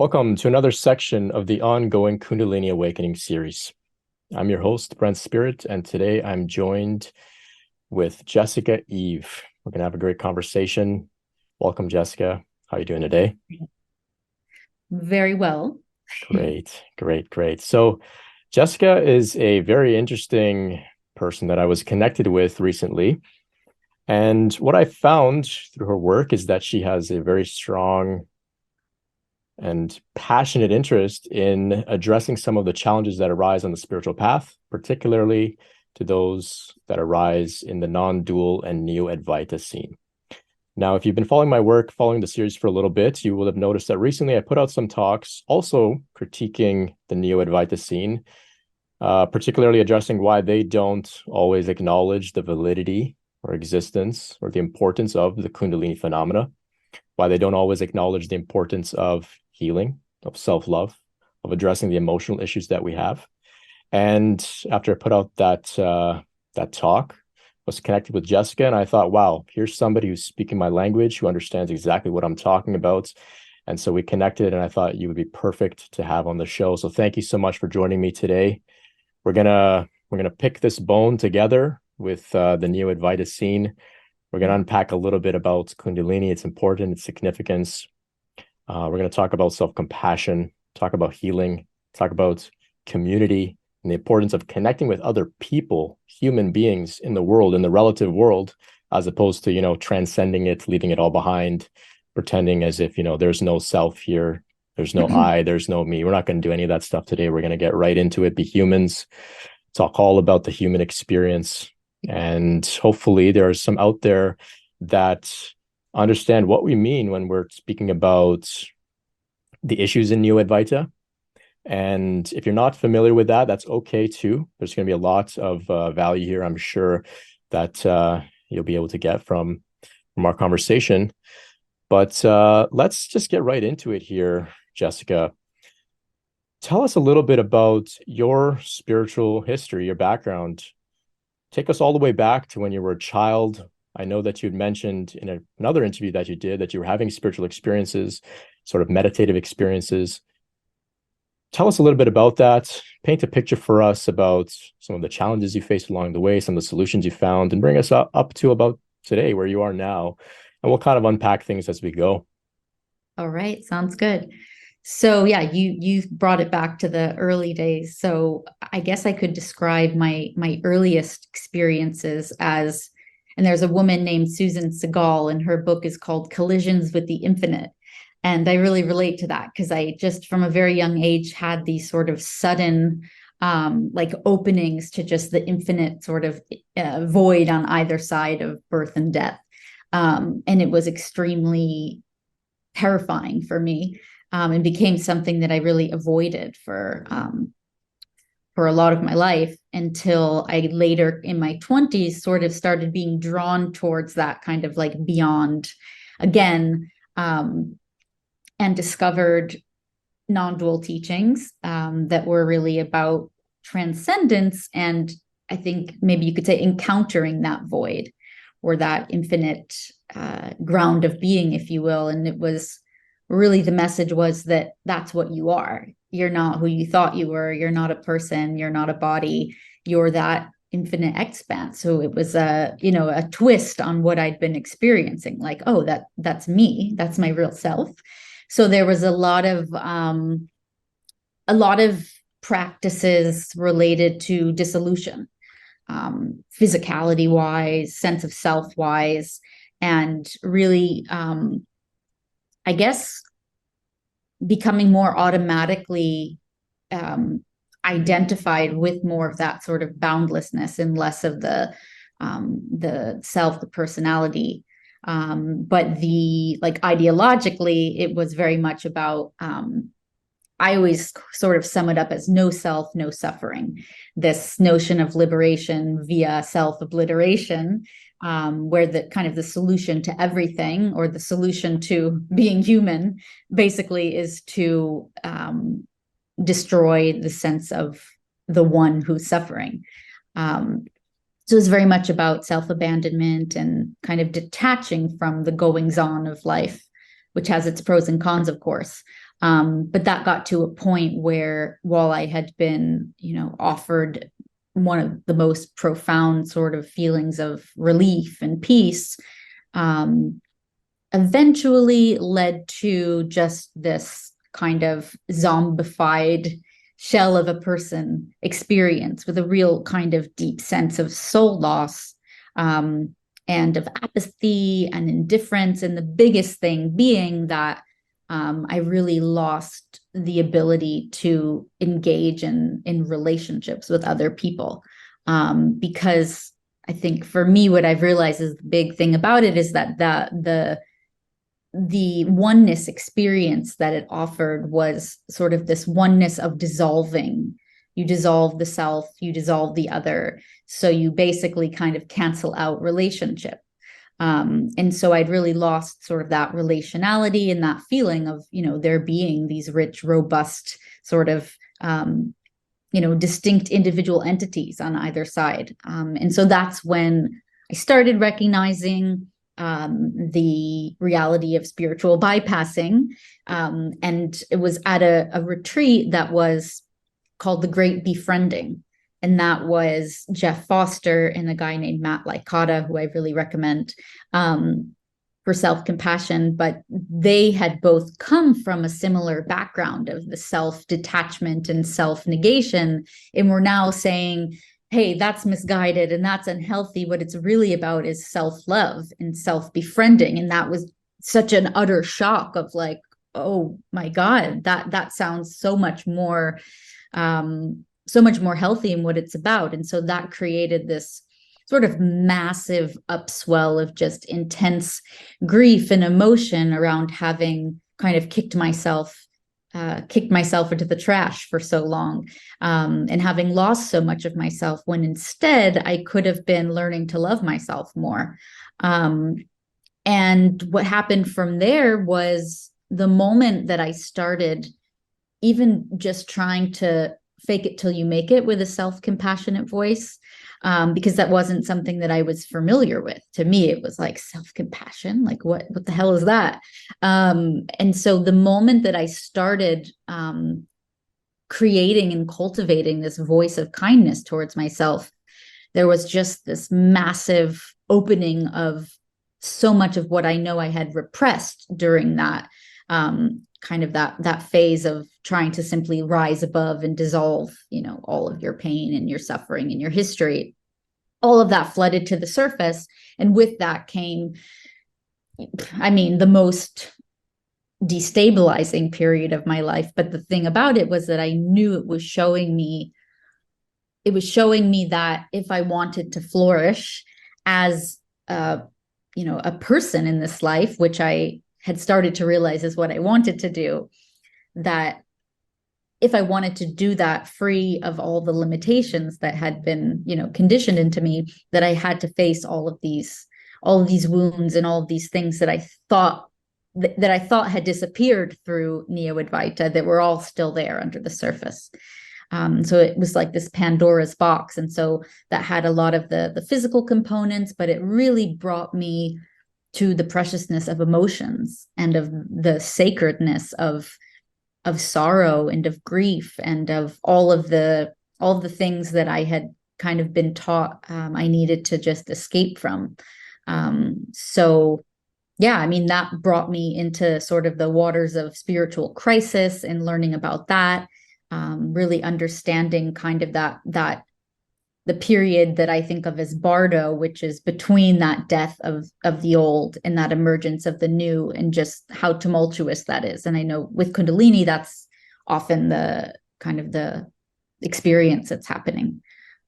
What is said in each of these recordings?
Welcome to another section of the ongoing Kundalini Awakening series. I'm your host, Brent Spirit, and today I'm joined with Jessica Eve. We're going to have a great conversation. Welcome, Jessica. How are you doing today? Very well. Great. So Jessica is a very interesting person that I was connected with recently. And what I found through her work is that she has a very strong and passionate interest in addressing some of the challenges that arise on the spiritual path, particularly to those that arise in the non-dual and Neo-Advaita scene. Now, if you've been following my work, following the series for a little bit, you will have noticed that recently I put out some talks also critiquing the Neo-Advaita scene, particularly addressing why they don't always acknowledge the validity or existence or the importance of the Kundalini phenomena, why they don't always acknowledge the importance of healing, of self-love, of addressing the emotional issues that we have. And after I put out that talk, I was connected with Jessica, and I thought, wow, here's somebody who's speaking my language, who understands exactly what I'm talking about. And so we connected, and I thought you would be perfect to have on the show. So thank you so much for joining me today. We're gonna pick this bone together with the Neo-Advaita scene. We're going to unpack a little bit about Kundalini, its importance, its significance. We're going to talk about self-compassion, talk about healing, talk about community, and the importance of connecting with other people, human beings in the world, in the relative world, as opposed to, transcending it, leaving it all behind, pretending as if, there's no self here, there's no I, there's no me. We're not going to do any of that stuff today. We're going to get right into it, be humans, talk all about the human experience. And hopefully there are some out there that understand what we mean when we're speaking about the issues in Neo-Advaita. And if you're not familiar with that, that's okay too. There's going to be a lot of value here, I'm sure, that you'll be able to get from our conversation. But let's just get right into it here, Jessica. Tell us a little bit about your spiritual history, your background. Take us all the way back to when you were a child. I know that you'd mentioned in another interview that you did that you were having spiritual experiences, sort of meditative experiences. Tell us a little bit about that. Paint a picture for us about some of the challenges you faced along the way, some of the solutions you found, and bring us up to about today, where you are now. And we'll kind of unpack things as we go. All right, sounds good. So yeah, you brought it back to the early days. So I guess I could describe my earliest experiences as, and there's a woman named Susan Segal, and her book is called Collisions with the Infinite. And I really relate to that because I just from a very young age had these sort of sudden like openings to just the infinite sort of void on either side of birth and death. And it was extremely terrifying for me. And became something that I really avoided for a lot of my life until I later in my 20s sort of started being drawn towards that kind of like beyond again, and discovered non-dual teachings that were really about transcendence. And I think maybe you could say encountering that void or that infinite ground of being, if you will. And it was really the message was that that's what you are. You're not who you thought you were. You're not a person. You're not a body. You're that infinite expanse. So it was a twist on what I'd been experiencing. Like, oh, that's me. That's my real self. So there was a lot of practices related to dissolution, physicality wise, sense of self wise, and really, I guess, becoming more automatically identified with more of that sort of boundlessness and less of the self, the personality. But ideologically, it was very much about, I always sort of sum it up as no self, no suffering. This notion of liberation via self-obliteration, where the kind of the solution to everything or the solution to being human basically is to destroy the sense of the one who's suffering. So it's very much about self-abandonment and kind of detaching from the goings-on of life, which has its pros and cons, of course. But that got to a point where, while I had been, offered one of the most profound sort of feelings of relief and peace, eventually led to just this kind of zombified shell of a person experience with a real kind of deep sense of soul loss, and of apathy and indifference. And the biggest thing being that I really lost the ability to engage in relationships with other people, because I think for me, what I've realized is the big thing about it is that the oneness experience that it offered was sort of this oneness of dissolving. You dissolve the self, you dissolve the other. So you basically kind of cancel out relationship. And so I'd really lost sort of that relationality and that feeling of, there being these rich, robust sort of, distinct individual entities on either side. And so that's when I started recognizing the reality of spiritual bypassing. And it was at a retreat that was called The Great Befriending. And that was Jeff Foster and a guy named Matt Licata, who I really recommend for self-compassion. But they had both come from a similar background of the self-detachment and self-negation, and were now saying, hey, that's misguided and that's unhealthy. What it's really about is self-love and self-befriending. And that was such an utter shock of like, oh my God, that sounds so much more healthy in what it's about. And so that created this sort of massive upswell of just intense grief and emotion around having kind of kicked myself into the trash for so long, and having lost so much of myself, when instead I could have been learning to love myself more. And what happened from there was the moment that I started even just trying to fake it till you make it with a self-compassionate voice, because that wasn't something that I was familiar with. To me, it was like, self-compassion, like what the hell is that? And so the moment that I started creating and cultivating this voice of kindness towards myself, there was just this massive opening of so much of what I know I had repressed during that kind of that phase of trying to simply rise above and dissolve, all of your pain and your suffering and your history. All of that flooded to the surface. And with that came, the most destabilizing period of my life. But the thing about it was that I knew it was showing me that if I wanted to flourish as a person in this life, which I had started to realize is what I wanted to do, that if I wanted to do that free of all the limitations that had been, conditioned into me, that I had to face all of these wounds and all of these things that I thought had disappeared through Neo-Advaita, that were all still there under the surface. So it was like this Pandora's box. And so that had a lot of the physical components, but it really brought me to the preciousness of emotions and of the sacredness of sorrow and of grief and of all of the things that I had kind of been taught I needed to just escape from. So yeah, that brought me into sort of the waters of spiritual crisis and learning about that, really understanding kind of that the period that I think of as Bardo, which is between that death of the old and that emergence of the new, and just how tumultuous that is. And I know with Kundalini, that's often the kind of the experience that's happening.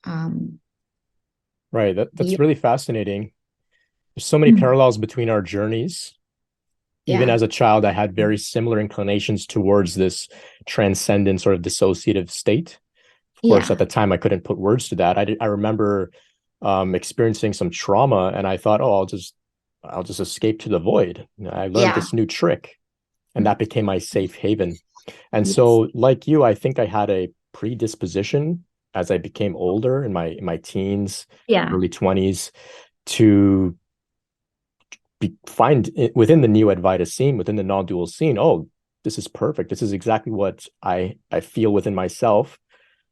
Right. That's really fascinating. There's so many parallels between our journeys. Even as a child, I had very similar inclinations towards this transcendent sort of dissociative state. Of course, at the time, I couldn't put words to that. I remember experiencing some trauma, and I thought, oh, I'll just escape to the void. I learned this new trick, and that became my safe haven. And so, like you, I think I had a predisposition as I became older in my teens, early 20s, to find within the Neo-Advaita scene, within the non-dual scene, oh, this is perfect. This is exactly what I feel within myself.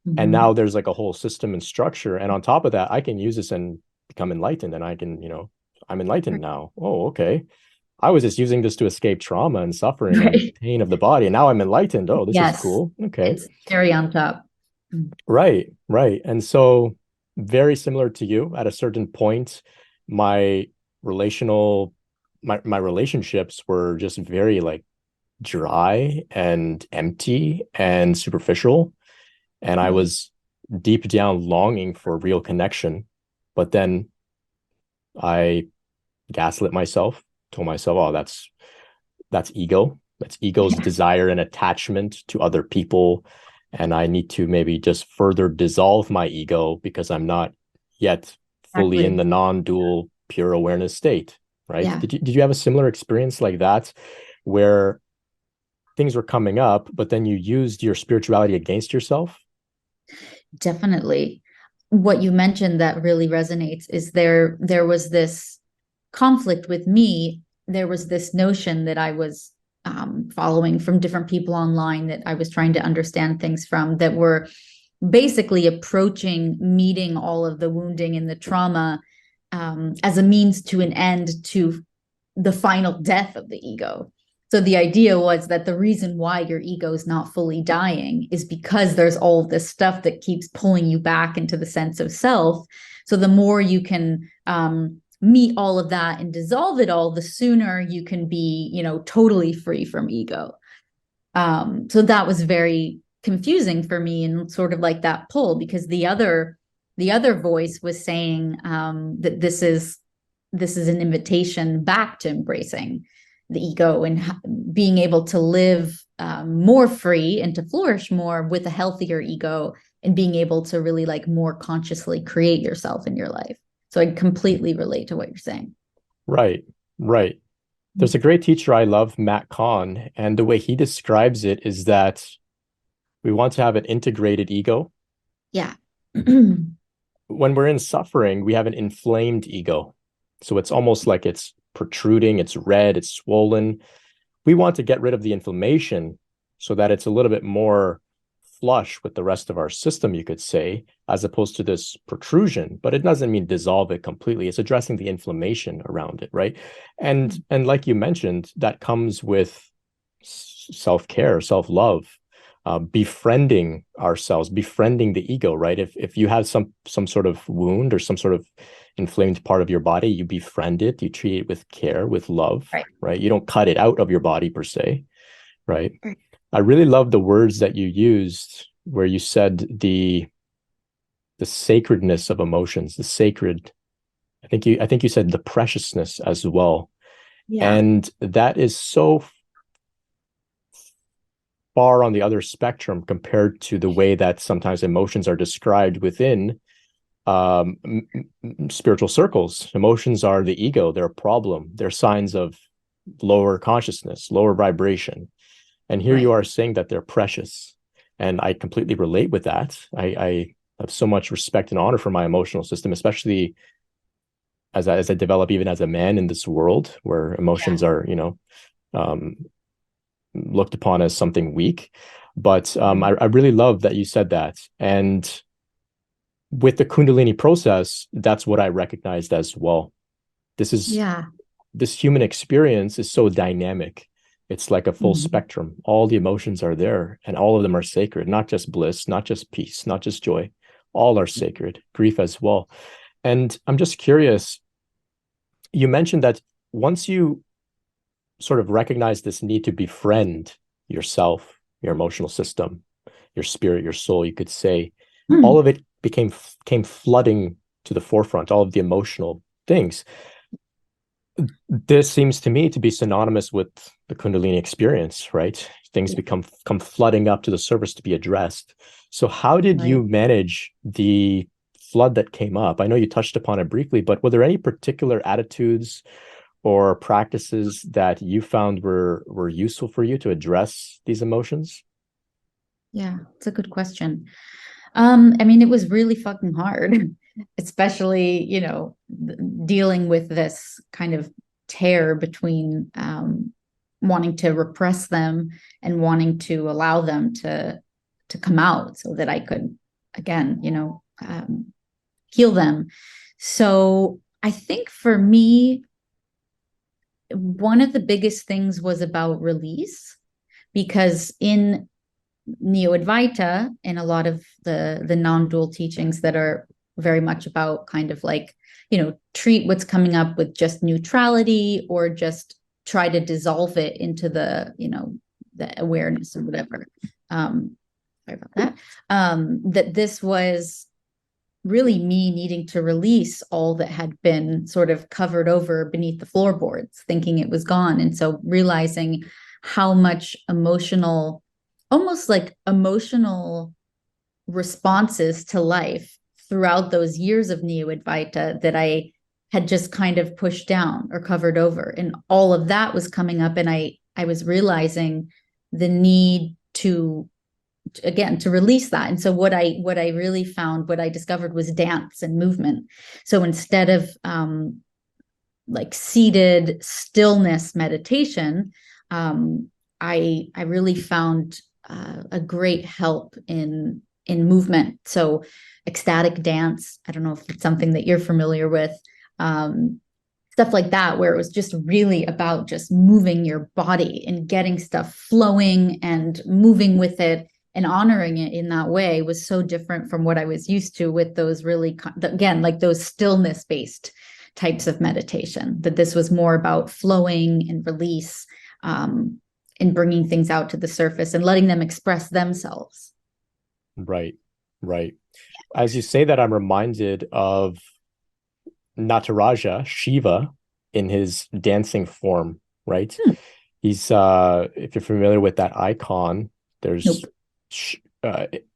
Mm-hmm. And now there's like a whole system and structure. And on top of that, I can use this and become enlightened. And I can, I'm enlightened now. Oh, okay. I was just using this to escape trauma and suffering and pain of the body. And now I'm enlightened. Oh, this is cool. Okay. It's cherry on top. Right, right. And so very similar to you, at a certain point, my my relationships were just very like dry and empty and superficial. And I was deep down longing for real connection. But then I gaslit myself, told myself, oh, that's ego. That's ego's desire and attachment to other people. And I need to maybe just further dissolve my ego because I'm not yet fully in the non-dual pure awareness state, right? Yeah. Did you have a similar experience like that where things were coming up, but then you used your spirituality against yourself? Definitely. What you mentioned that really resonates is there was this conflict with me. There was this notion that I was following from different people online that I was trying to understand things from, that were basically approaching meeting all of the wounding and the trauma as a means to an end to the final death of the ego. So the idea was that the reason why your ego is not fully dying is because there's all this stuff that keeps pulling you back into the sense of self. So the more you can meet all of that and dissolve it all, the sooner you can be, totally free from ego. So that was very confusing for me, and sort of like that pull, because the other voice was saying that this is an invitation back to embracing the ego and being able to live more free and to flourish more with a healthier ego, and being able to really like more consciously create yourself in your life. So I completely relate to what you're saying. Right, right. There's a great teacher I love, Matt Kahn, and the way he describes it is that we want to have an integrated ego. Yeah. When we're in suffering, we have an inflamed ego. So it's almost like it's protruding, it's red, it's swollen. We want to get rid of the inflammation so that it's a little bit more flush with the rest of our system, you could say, as opposed to this protrusion. But it doesn't mean dissolve it completely. It's addressing the inflammation around it, right? And like you mentioned, that comes with self-care, self-love, befriending ourselves, befriending the ego, right? If you have some sort of wound or some sort of inflamed part of your body, you befriend it, you treat it with care, with love, right? You don't cut it out of your body per se, right? I really love the words that you used where you said the sacredness of emotions, the sacred, I think you said the preciousness as well. Yeah. And that is so far on the other spectrum compared to the way that sometimes emotions are described within spiritual circles. Emotions are the ego, they're a problem, they're signs of lower consciousness, lower vibration. And here you are saying that they're precious. And I completely relate with that. I have so much respect and honor for my emotional system, especially as I develop even as a man in this world where emotions are, looked upon as something weak. But I really love that you said that. And with the Kundalini process, that's what I recognized as well. This human experience is so dynamic. It's like a full spectrum. All the emotions are there, and all of them are sacred, not just bliss, not just peace, not just joy. All are sacred, grief as well. And I'm just curious, you mentioned that once you sort of recognize this need to befriend yourself, your emotional system, your spirit, your soul, you could say, all of it came flooding to the forefront, all of the emotional things. This seems to me to be synonymous with the Kundalini experience, right? Things come flooding up to the surface to be addressed. So how did you manage the flood that came up? I know you touched upon it briefly, but were there any particular attitudes or practices that you found were useful for you to address these emotions? Yeah, it's a good question. I mean, it was really fucking hard, especially, dealing with this kind of tear between wanting to repress them and wanting to allow them to come out so that I could, again, heal them. So I think for me, one of the biggest things was about release, because in Neo-Advaita and a lot of the non-dual teachings that are very much about kind of like, treat what's coming up with just neutrality, or just try to dissolve it into the awareness or whatever. Sorry about that. That this was really me needing to release all that had been sort of covered over beneath the floorboards, thinking it was gone. And so realizing how much almost like emotional responses to life throughout those years of Neo-Advaita that I had just kind of pushed down or covered over. And all of that was coming up. And I was realizing the need to release that. And so what I really found, what I discovered, was dance and movement. So instead of like seated stillness meditation, I really found a great help in movement. So ecstatic dance, I don't know if it's something that you're familiar with, stuff like that, where it was just really about just moving your body and getting stuff flowing and moving with it and honoring it in that way, was so different from what I was used to with those really, again, like those stillness based types of meditation, that this was more about flowing and release, and bringing things out to the surface and letting them express themselves. Right. As you say that, I'm reminded of Nataraja, Shiva, in his dancing form, right? He's, if you're familiar with that icon, there's, Nope.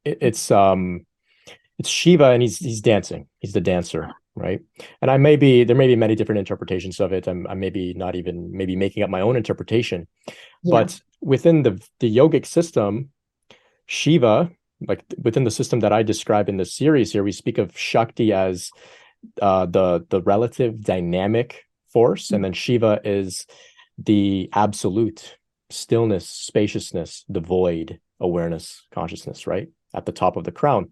It's Shiva, and he's dancing. He's the dancer, right? And there may be many different interpretations of it. I'm maybe not even making up my own interpretation. Yeah. But within the yogic system, Shiva, like within the system that I describe in the series here, we speak of Shakti as the relative dynamic force, and then Shiva is the absolute stillness, spaciousness, the void, awareness, consciousness, right at the top of the crown.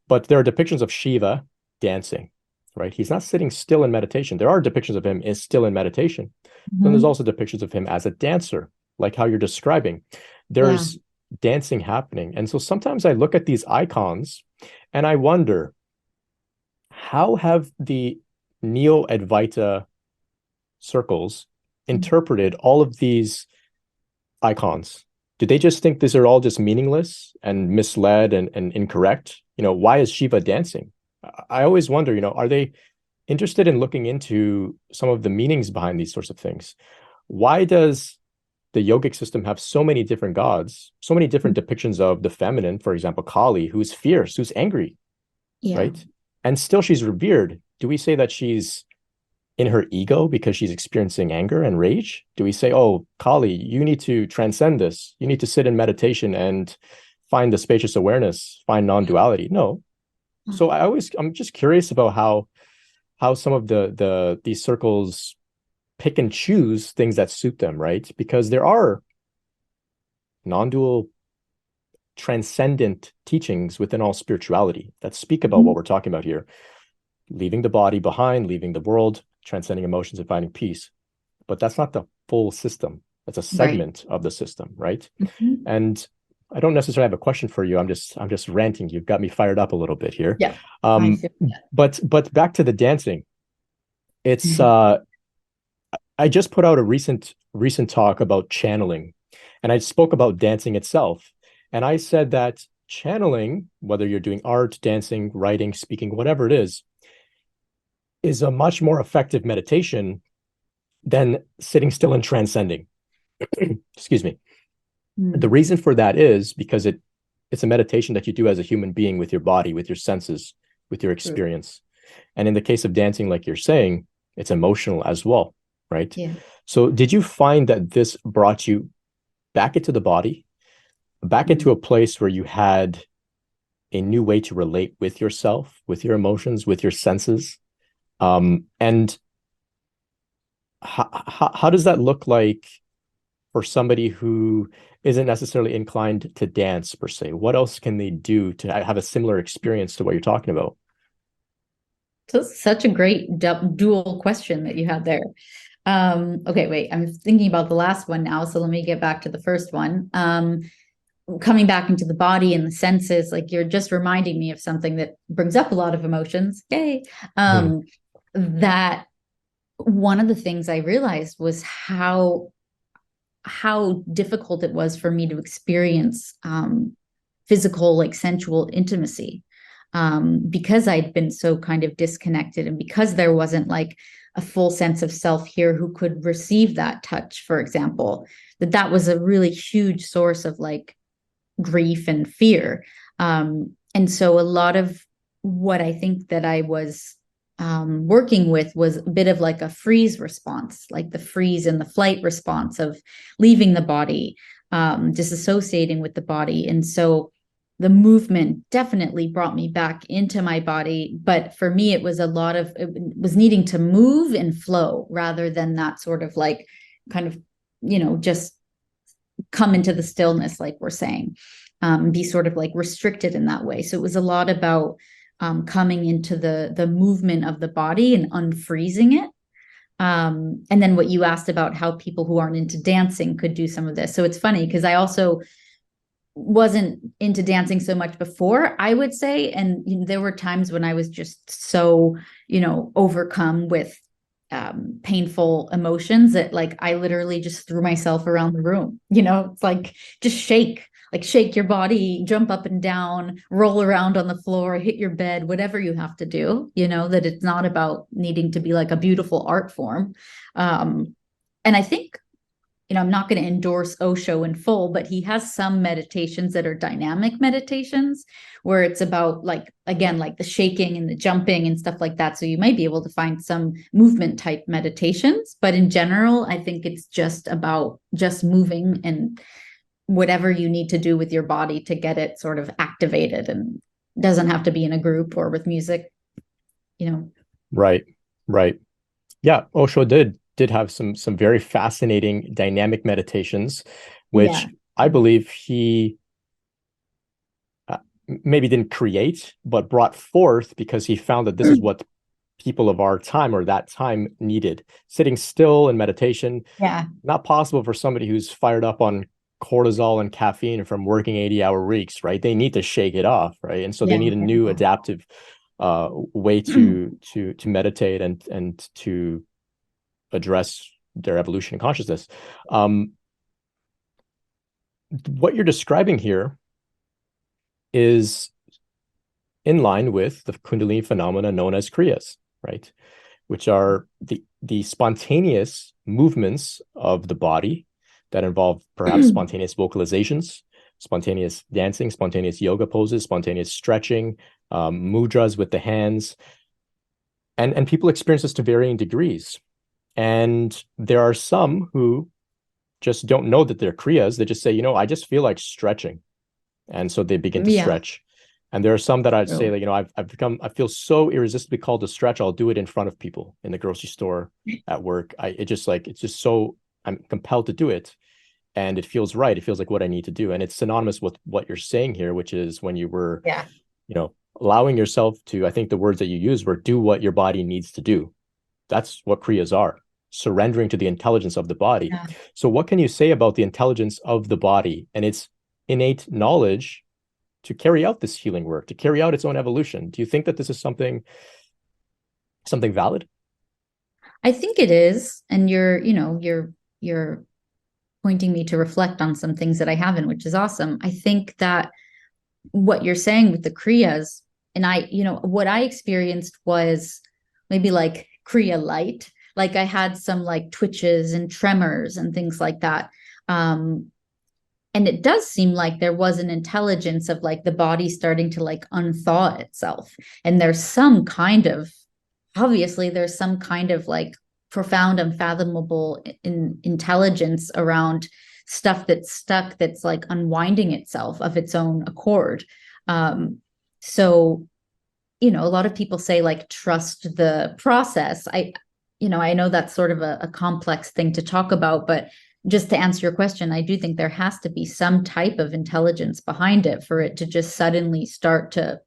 But there are depictions of Shiva dancing, right? He's not sitting still in meditation. There are depictions of him is still in meditation. Then there's also depictions of him as a dancer, like how you're describing. There's dancing happening. And so sometimes I look at these icons and I wonder, how have the Neo-Advaita circles interpreted all of these icons? Do they just think these are all just meaningless and misled and incorrect? Why is Shiva dancing? I always wonder, are they interested in looking into some of the meanings behind these sorts of things? Why does the yogic system have so many different gods, so many different depictions of the feminine, for example, Kali, who's fierce, who's angry, right? And still she's revered. Do we say that she's in her ego because she's experiencing anger and rage? Do we say, oh, Kali, you need to transcend this. You need to sit in meditation and find the spacious awareness, find non-duality? No. So I'm just curious about how some of these circles pick and choose things that suit them, right? Because there are non-dual transcendent teachings within all spirituality that speak about what we're talking about here. Leaving the body behind, leaving the world, transcending emotions and finding peace. But that's not the full system. That's a segment of the system, right? And I don't necessarily have a question for you. I'm just ranting. You've got me fired up a little bit here. Yeah. But back to the dancing. It's I just put out a recent talk about channeling, and I spoke about dancing itself. And I said that channeling, whether you're doing art, dancing, writing, speaking, whatever it is a much more effective meditation than sitting still and transcending. Excuse me. The reason for that is because it's a meditation that you do as a human being with your body, with your senses, with your experience. And in the case of dancing, like you're saying, it's emotional as well, right? Yeah. So did you find that this brought you back into the body, back into a place where you had a new way to relate with yourself, with your emotions, with your senses? And how does that look like for somebody who isn't necessarily inclined to dance per se? What else can they do to have a similar experience to what you're talking about? So such a great dual question that you had there. Okay, wait, I'm thinking about the last one now. So let me get back to the first one. Coming back into the body and the senses, like you're just reminding me of something that brings up a lot of emotions. Yay. That one of the things I realized was how difficult it was for me to experience physical, like sensual intimacy, because I'd been so kind of disconnected, and because there wasn't like a full sense of self here who could receive that touch, for example, that was a really huge source of like grief and fear. And so a lot of what I think that I was working with was a bit of like a freeze response, like the freeze and the flight response of leaving the body, disassociating with the body. And so the movement definitely brought me back into my body. But for me, it was it was needing to move and flow rather than that sort of like kind of, just come into the stillness, like we're saying, be sort of like restricted in that way. So it was a lot about coming into the movement of the body and unfreezing it. And then what you asked about how people who aren't into dancing could do some of this. So it's funny because I also wasn't into dancing so much before, I would say. And there were times when I was just so, overcome with painful emotions that like I literally just threw myself around the room. It's like just shake your body, jump up and down, roll around on the floor, hit your bed, whatever you have to do, that it's not about needing to be like a beautiful art form. And I think, I'm not going to endorse Osho in full, but he has some meditations that are dynamic meditations where it's about like, again, like the shaking and the jumping and stuff like that. So you might be able to find some movement type meditations, but in general, I think it's just about just moving and whatever you need to do with your body to get it sort of activated, and doesn't have to be in a group or with music, Right. Yeah. Osho did have some very fascinating dynamic meditations, which I believe he maybe didn't create, but brought forth because he found that this is what people of our time or that time needed. Sitting still in meditation, not possible for somebody who's fired up on cortisol and caffeine from working 80-hour weeks, right? They need to shake it off, right? And so they need a new adaptive way to meditate and to address their evolution and consciousness. What you're describing here is in line with the Kundalini phenomena known as Kriyas, right? Which are the spontaneous movements of the body that involve perhaps spontaneous vocalizations, spontaneous dancing, spontaneous yoga poses, spontaneous stretching, mudras with the hands. And people experience this to varying degrees. And there are some who just don't know that they're Kriyas. They just say, I just feel like stretching. And so they begin to stretch. And there are some that I'd say, like, I feel so irresistibly called to stretch. I'll do it in front of people in the grocery store, at work. It's just so I'm compelled to do it. And it feels right. It feels like what I need to do. And it's synonymous with what you're saying here, which is when you were, allowing yourself to, I think the words that you used were do what your body needs to do. That's what Kriyas are. Surrendering to the intelligence of the body. So what can you say about the intelligence of the body and its innate knowledge to carry out this healing work, to carry out its own evolution? Do you think that this is something valid? I think it is. And you're pointing me to reflect on some things that I haven't, which is awesome. I think that what you're saying with the Kriyas, and what I experienced was maybe like Kriya light. Like I had some like twitches and tremors and things like that. And it does seem like there was an intelligence of like the body starting to like unthaw itself. And there's some kind of like profound, unfathomable intelligence around stuff that's stuck, that's like unwinding itself of its own accord. So, a lot of people say like, trust the process. I know that's sort of a complex thing to talk about, but just to answer your question, I do think there has to be some type of intelligence behind it for it to just suddenly start to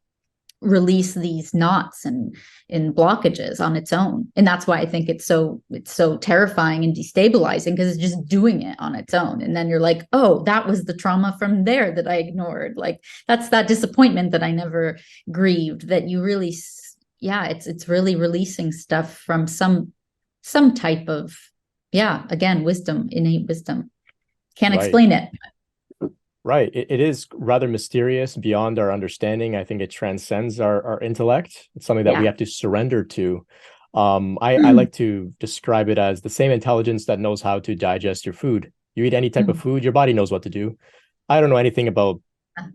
release these knots and in blockages on its own. And that's why I think it's so terrifying and destabilizing, because it's just doing it on its own. And then you're like, oh, that was the trauma from there that I ignored. Like, that's that disappointment that I never grieved, that you really, it's really releasing stuff from some type of, again, wisdom, innate wisdom. Can't explain it. Right. It is rather mysterious, beyond our understanding. I think it transcends our intellect. It's something that we have to surrender to. I like to describe it as the same intelligence that knows how to digest your food. You eat any type of food, your body knows what to do. I don't know anything about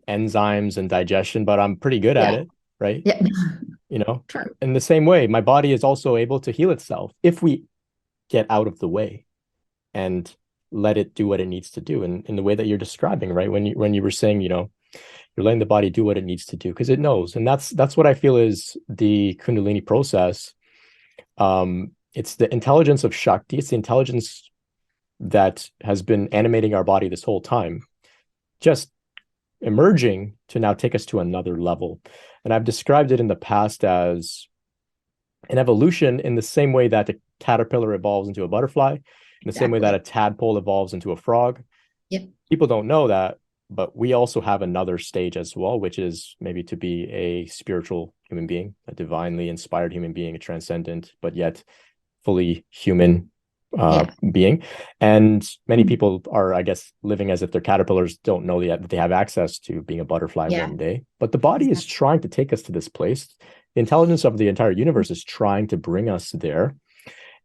enzymes and digestion, but I'm pretty good at it, right? Yeah. You know, True. in the same way, my body is also able to heal itself if we get out of the way and let it do what it needs to do, in the way that you're describing, right? When you were saying, you know, you're letting the body do what it needs to do because it knows. And that's what I feel is the Kundalini process. It's the intelligence of Shakti. It's the intelligence that has been animating our body this whole time, just emerging to now take us to another level. And I've described it in the past as an evolution, in the same way that the caterpillar evolves into a butterfly, in the same way that a tadpole evolves into a frog. People don't know that, but we also have another stage as well, which is maybe to be a spiritual human being, a divinely inspired human being, a transcendent, but yet fully human being. And many people are, I guess, living as if they're caterpillars, don't know yet that they have access to being a butterfly one day. But the body is trying to take us to this place. The intelligence of the entire universe is trying to bring us there.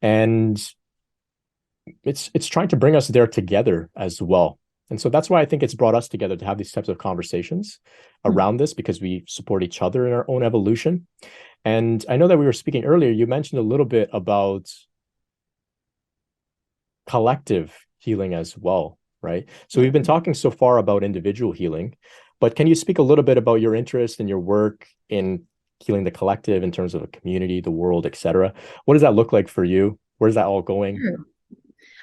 And it's trying to bring us there together as well. And so that's why I think it's brought us together to have these types of conversations around this, because we support each other in our own evolution. And I know that we were speaking earlier, you mentioned a little bit about collective healing as well, right? So we've been talking so far about individual healing, but can you speak a little bit about your interest and your work in healing the collective in terms of a community, the world, etc.? What does that look like for you? Where's that all going? Sure.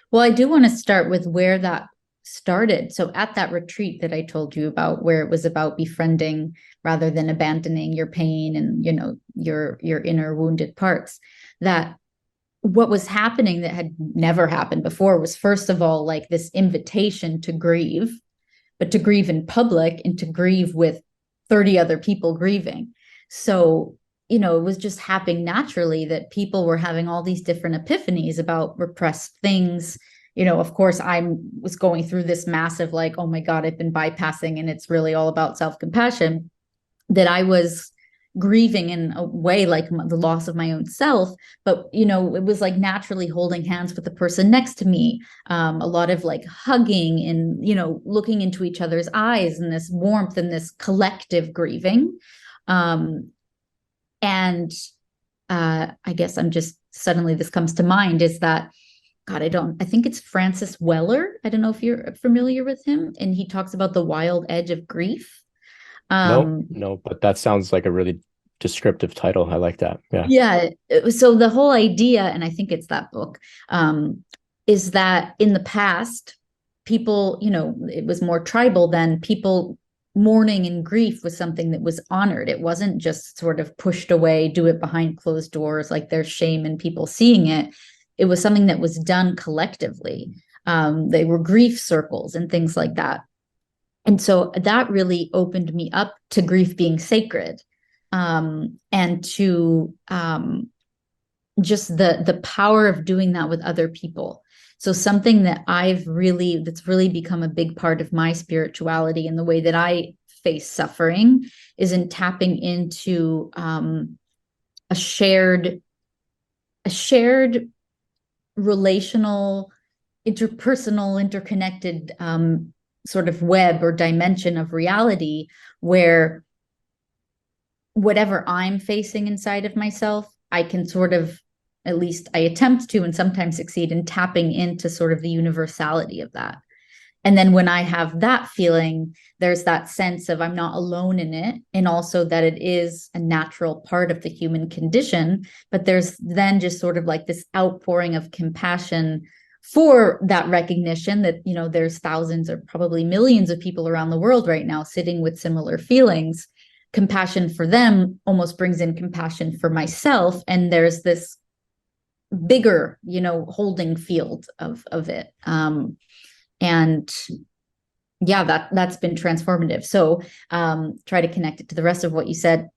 Well, I do want to start with where that started. So at that retreat that I told you about, where it was about befriending rather than abandoning your pain and, you know, your inner wounded parts, that what was happening that had never happened before was, first of all, like this invitation to grieve, but to grieve in public and to grieve with 30 other people grieving. So, you know, it was just happening naturally that people were having all these different epiphanies about repressed things. You know, of course, I was going through this massive, like, oh my God, I've been bypassing, and it's really all about self-compassion, that I was grieving in a way like the loss of my own self. But, you know, it was like naturally holding hands with the person next to me, a lot of like hugging and, you know, looking into each other's eyes, and this warmth and this collective grieving. And I guess I'm just suddenly, this comes to mind, is that, God, I think it's Francis Weller. I don't know if you're familiar with him. And he talks about the wild edge of grief. No, but that sounds like a really descriptive title. I like that. Yeah. So the whole idea, and I think it's that book, is that in the past, people, you know, it was more tribal then. People mourning and grief was something that was honored. It wasn't just sort of pushed away, do it behind closed doors, like there's shame in people seeing it. It was something that was done collectively. They were grief circles and things like that. And so that really opened me up to grief being sacred, and to just the power of doing that with other people. So something that that's really become a big part of my spirituality and the way that I face suffering is in tapping into a shared relational, interpersonal, interconnected sort of web or dimension of reality, where whatever I'm facing inside of myself, I can sort of, at least I attempt to, and sometimes succeed in tapping into sort of the universality of that. And then when I have that feeling, there's that sense of I'm not alone in it, and also that it is a natural part of the human condition. But there's then just sort of like this outpouring of compassion for that recognition that, you know, there's thousands or probably millions of people around the world right now sitting with similar feelings. Compassion for them almost brings in compassion for myself. And there's this bigger, you know, holding field of it. And yeah, that's been transformative. So try to connect it to the rest of what you said.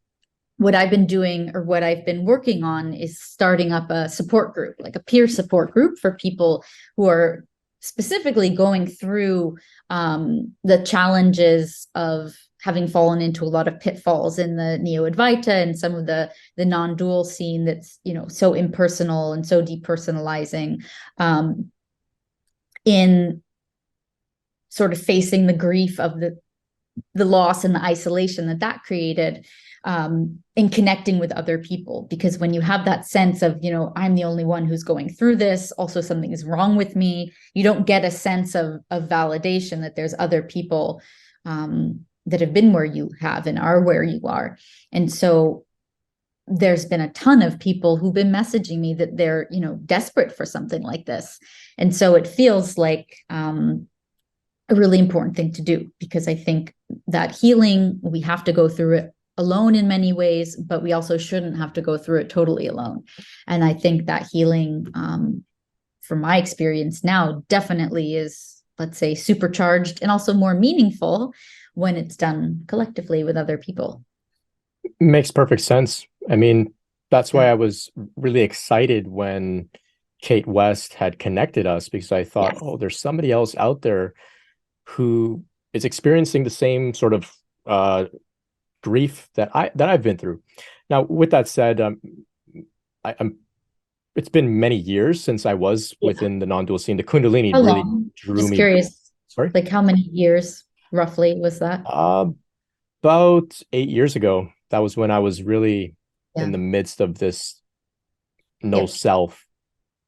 What I've been doing, or what I've been working on, is starting up a support group, like a peer support group for people who are specifically going through the challenges of having fallen into a lot of pitfalls in the Neo-Advaita and some of the non-dual scene that's, you know, so impersonal and so depersonalizing, in sort of facing the grief of the loss and the isolation that created, in connecting with other people. Because when you have that sense of, you know, I'm the only one who's going through this, also something is wrong with me, you don't get a sense of validation that there's other people that have been where you have and are where you are. And so there's been a ton of people who've been messaging me that they're, you know, desperate for something like this. And so it feels like a really important thing to do, because I think that healing, we have to go through it alone in many ways, but we also shouldn't have to go through it totally alone. And I think that healing, from my experience now, definitely is, let's say, supercharged and also more meaningful when it's done collectively with other people. Makes perfect sense. I mean, that's why I was really excited when Kate West had connected us, because I thought, oh, there's somebody else out there who is experiencing the same sort of grief that I've been through. Now, with that said, it's been many years since I was within the non-dual scene. The Kundalini really drew me. Just curious. Sorry? Like, how many years roughly was that? About 8 years ago. That was when I was really in the midst of this self,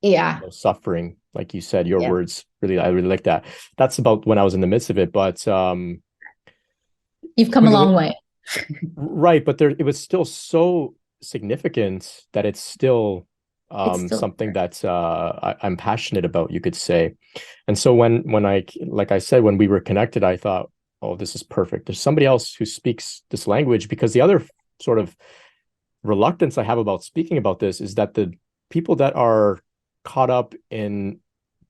no suffering, like you said, your words, really, I really like that. That's about when I was in the midst of it. But you've come a long way. Right, but it was still so significant that it's still something that I'm passionate about, you could say. And so when I, like I said, when we were connected, I thought, oh, this is perfect. There's somebody else who speaks this language, because the other sort of reluctance I have about speaking about this is that the people that are caught up in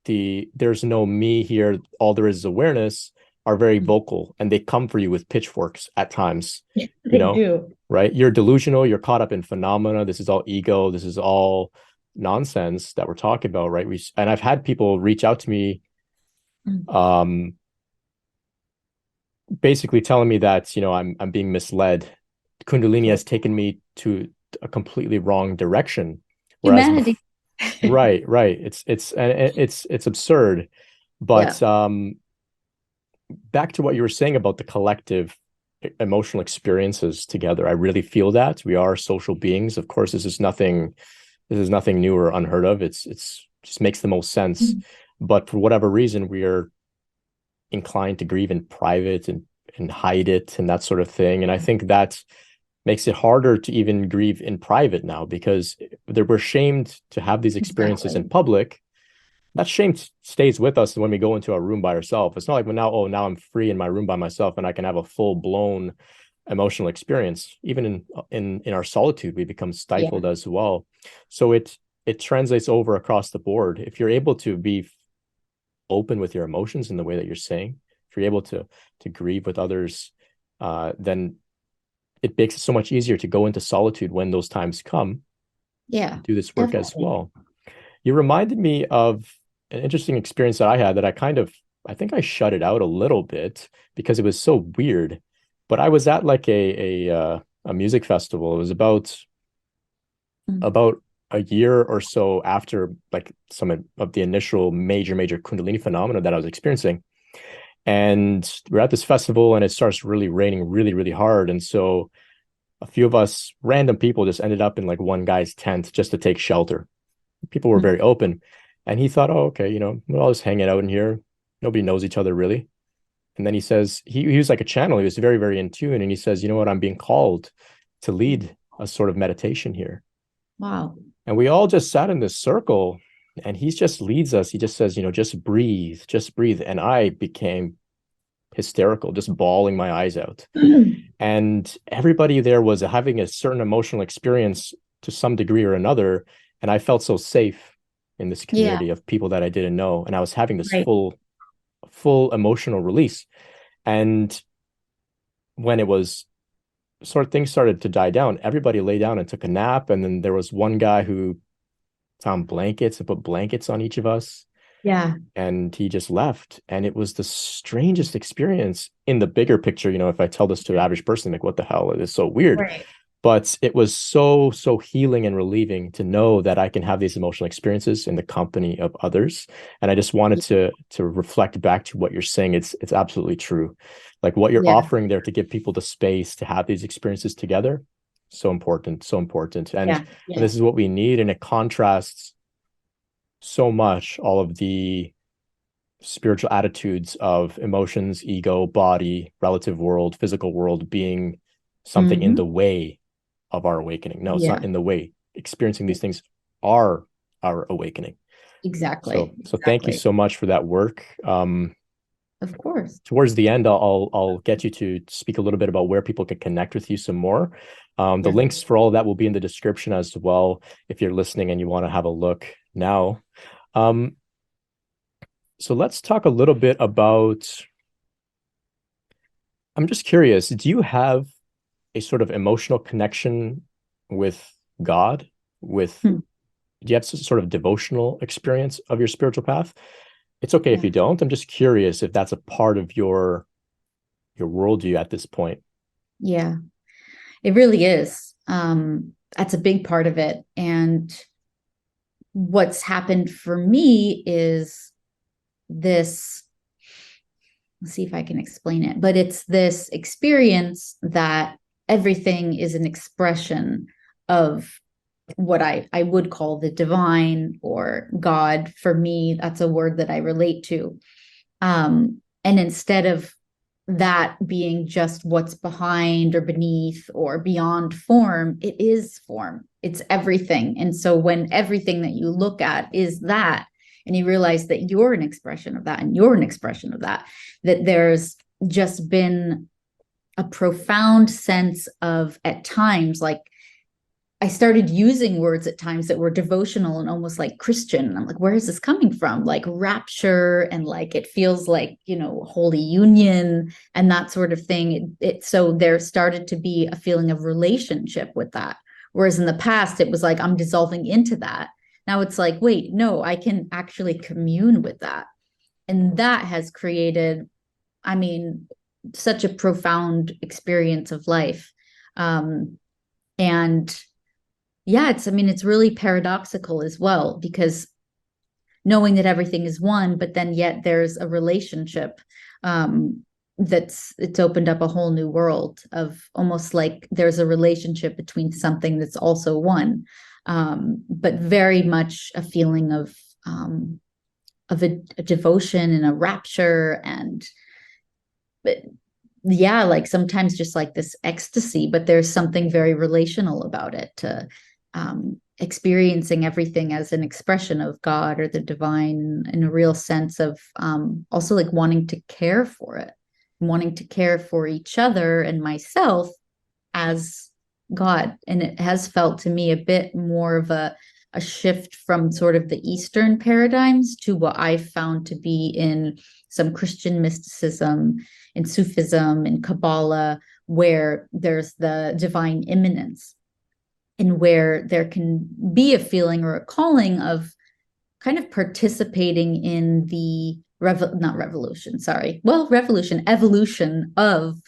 there's no me here, all there is awareness, are very vocal, and they come for you with pitchforks at times. They do. Right? You're delusional, you're caught up in phenomena, this is all ego, this is all nonsense that we're talking about, right? And I've had people reach out to me basically telling me that, you know, I'm being misled. Kundalini has taken me to a completely wrong direction. Humanity. Right. It's absurd. But back to what you were saying about the collective emotional experiences together, I really feel that we are social beings. Of course, this is nothing new or unheard of. It's just makes the most sense. But for whatever reason, we are inclined to grieve in private and hide it and that sort of thing. And I think that makes it harder to even grieve in private now, because we're shamed to have these experiences in public. That shame stays with us when we go into our room by ourselves. It's not like, well, now I'm free in my room by myself and I can have a full-blown emotional experience. Even in our solitude, we become stifled as well. So it translates over across the board. If you're able to be open with your emotions in the way that you're saying, if you're able to grieve with others, then it makes it so much easier to go into solitude when those times come. Do this work as well. You reminded me of an interesting experience that I had that I think I shut it out a little bit because it was so weird. But I was at like a music festival. It was about a year or so after like some of the initial major Kundalini phenomena that I was experiencing. And we're at this festival and it starts really raining really, really hard. And so a few of us random people just ended up in like one guy's tent just to take shelter. People were very open. And he thought, oh, okay, you know, we're all just hanging out in here. Nobody knows each other really. And then he says, he was like a channel. He was very, very in tune. And he says, you know what, I'm being called to lead a sort of meditation here. Wow. And we all just sat in this circle And he just leads us. He just says, just breathe, just breathe. And I became hysterical, just bawling my eyes out. And everybody there was having a certain emotional experience to some degree or another. And I felt so safe in this community of people that I didn't know. And I was having this full emotional release. And when it was things started to die down, everybody lay down and took a nap. And then there was one guy who found blankets and put blankets on each of us. Yeah. And he just left. And it was the strangest experience in the bigger picture. If I tell this to an average person, like, what the hell? It is so weird. Right. But it was so healing and relieving to know that I can have these emotional experiences in the company of others. And I just wanted to reflect back to what you're saying. It's absolutely true. Like what you're offering there to give people the space to have these experiences together. So important, so important. And this is what we need. And it contrasts so much all of the spiritual attitudes of emotions, ego, body, relative world, physical world being something in the way of our awakening. No, it's not in the way. Experiencing these things are our awakening. Exactly. So thank you so much for that work. Of course. Towards the end, I'll get you to speak a little bit about where people can connect with you some more. The links for all of that will be in the description as well, if you're listening and you want to have a look now. So let's talk a little bit about, I'm just curious, do you have a sort of emotional connection with God? Do you have some sort of devotional experience of your spiritual path? It's okay if you don't. I'm just curious if that's a part of your worldview at this point. Yeah, it really is. That's a big part of it. And what's happened for me is this, let's see if I can explain it, but it's this experience that everything is an expression of what I would call the divine or God. For me, that's a word that I relate to. And instead of that being just what's behind or beneath or beyond form, it is form. It's everything. And so when everything that you look at is that, and you realize that you're an expression of that, and you're an expression of that, that there's just been a profound sense of, at times, like, I started using words at times that were devotional and almost like Christian. And I'm like, where is this coming from? Like rapture, and like it feels like, holy union and that sort of thing. So there started to be a feeling of relationship with that. Whereas in the past, it was like, I'm dissolving into that. Now it's like, wait, no, I can actually commune with that. And that has created, such a profound experience of life. And yeah, it's really paradoxical as well, because knowing that everything is one, but then yet there's a relationship it's opened up a whole new world of almost like there's a relationship between something that's also one, but very much a feeling of a devotion and a rapture, and yeah, like sometimes just like this ecstasy, but there's something very relational about it, to experiencing everything as an expression of God or the divine, in a real sense of also like wanting to care for it, wanting to care for each other and myself as God. And it has felt to me a bit more of a shift from sort of the Eastern paradigms to what I found to be in some Christian mysticism, in Sufism, in Kabbalah, where there's the divine immanence, and where there can be a feeling or a calling of kind of participating in the evolution of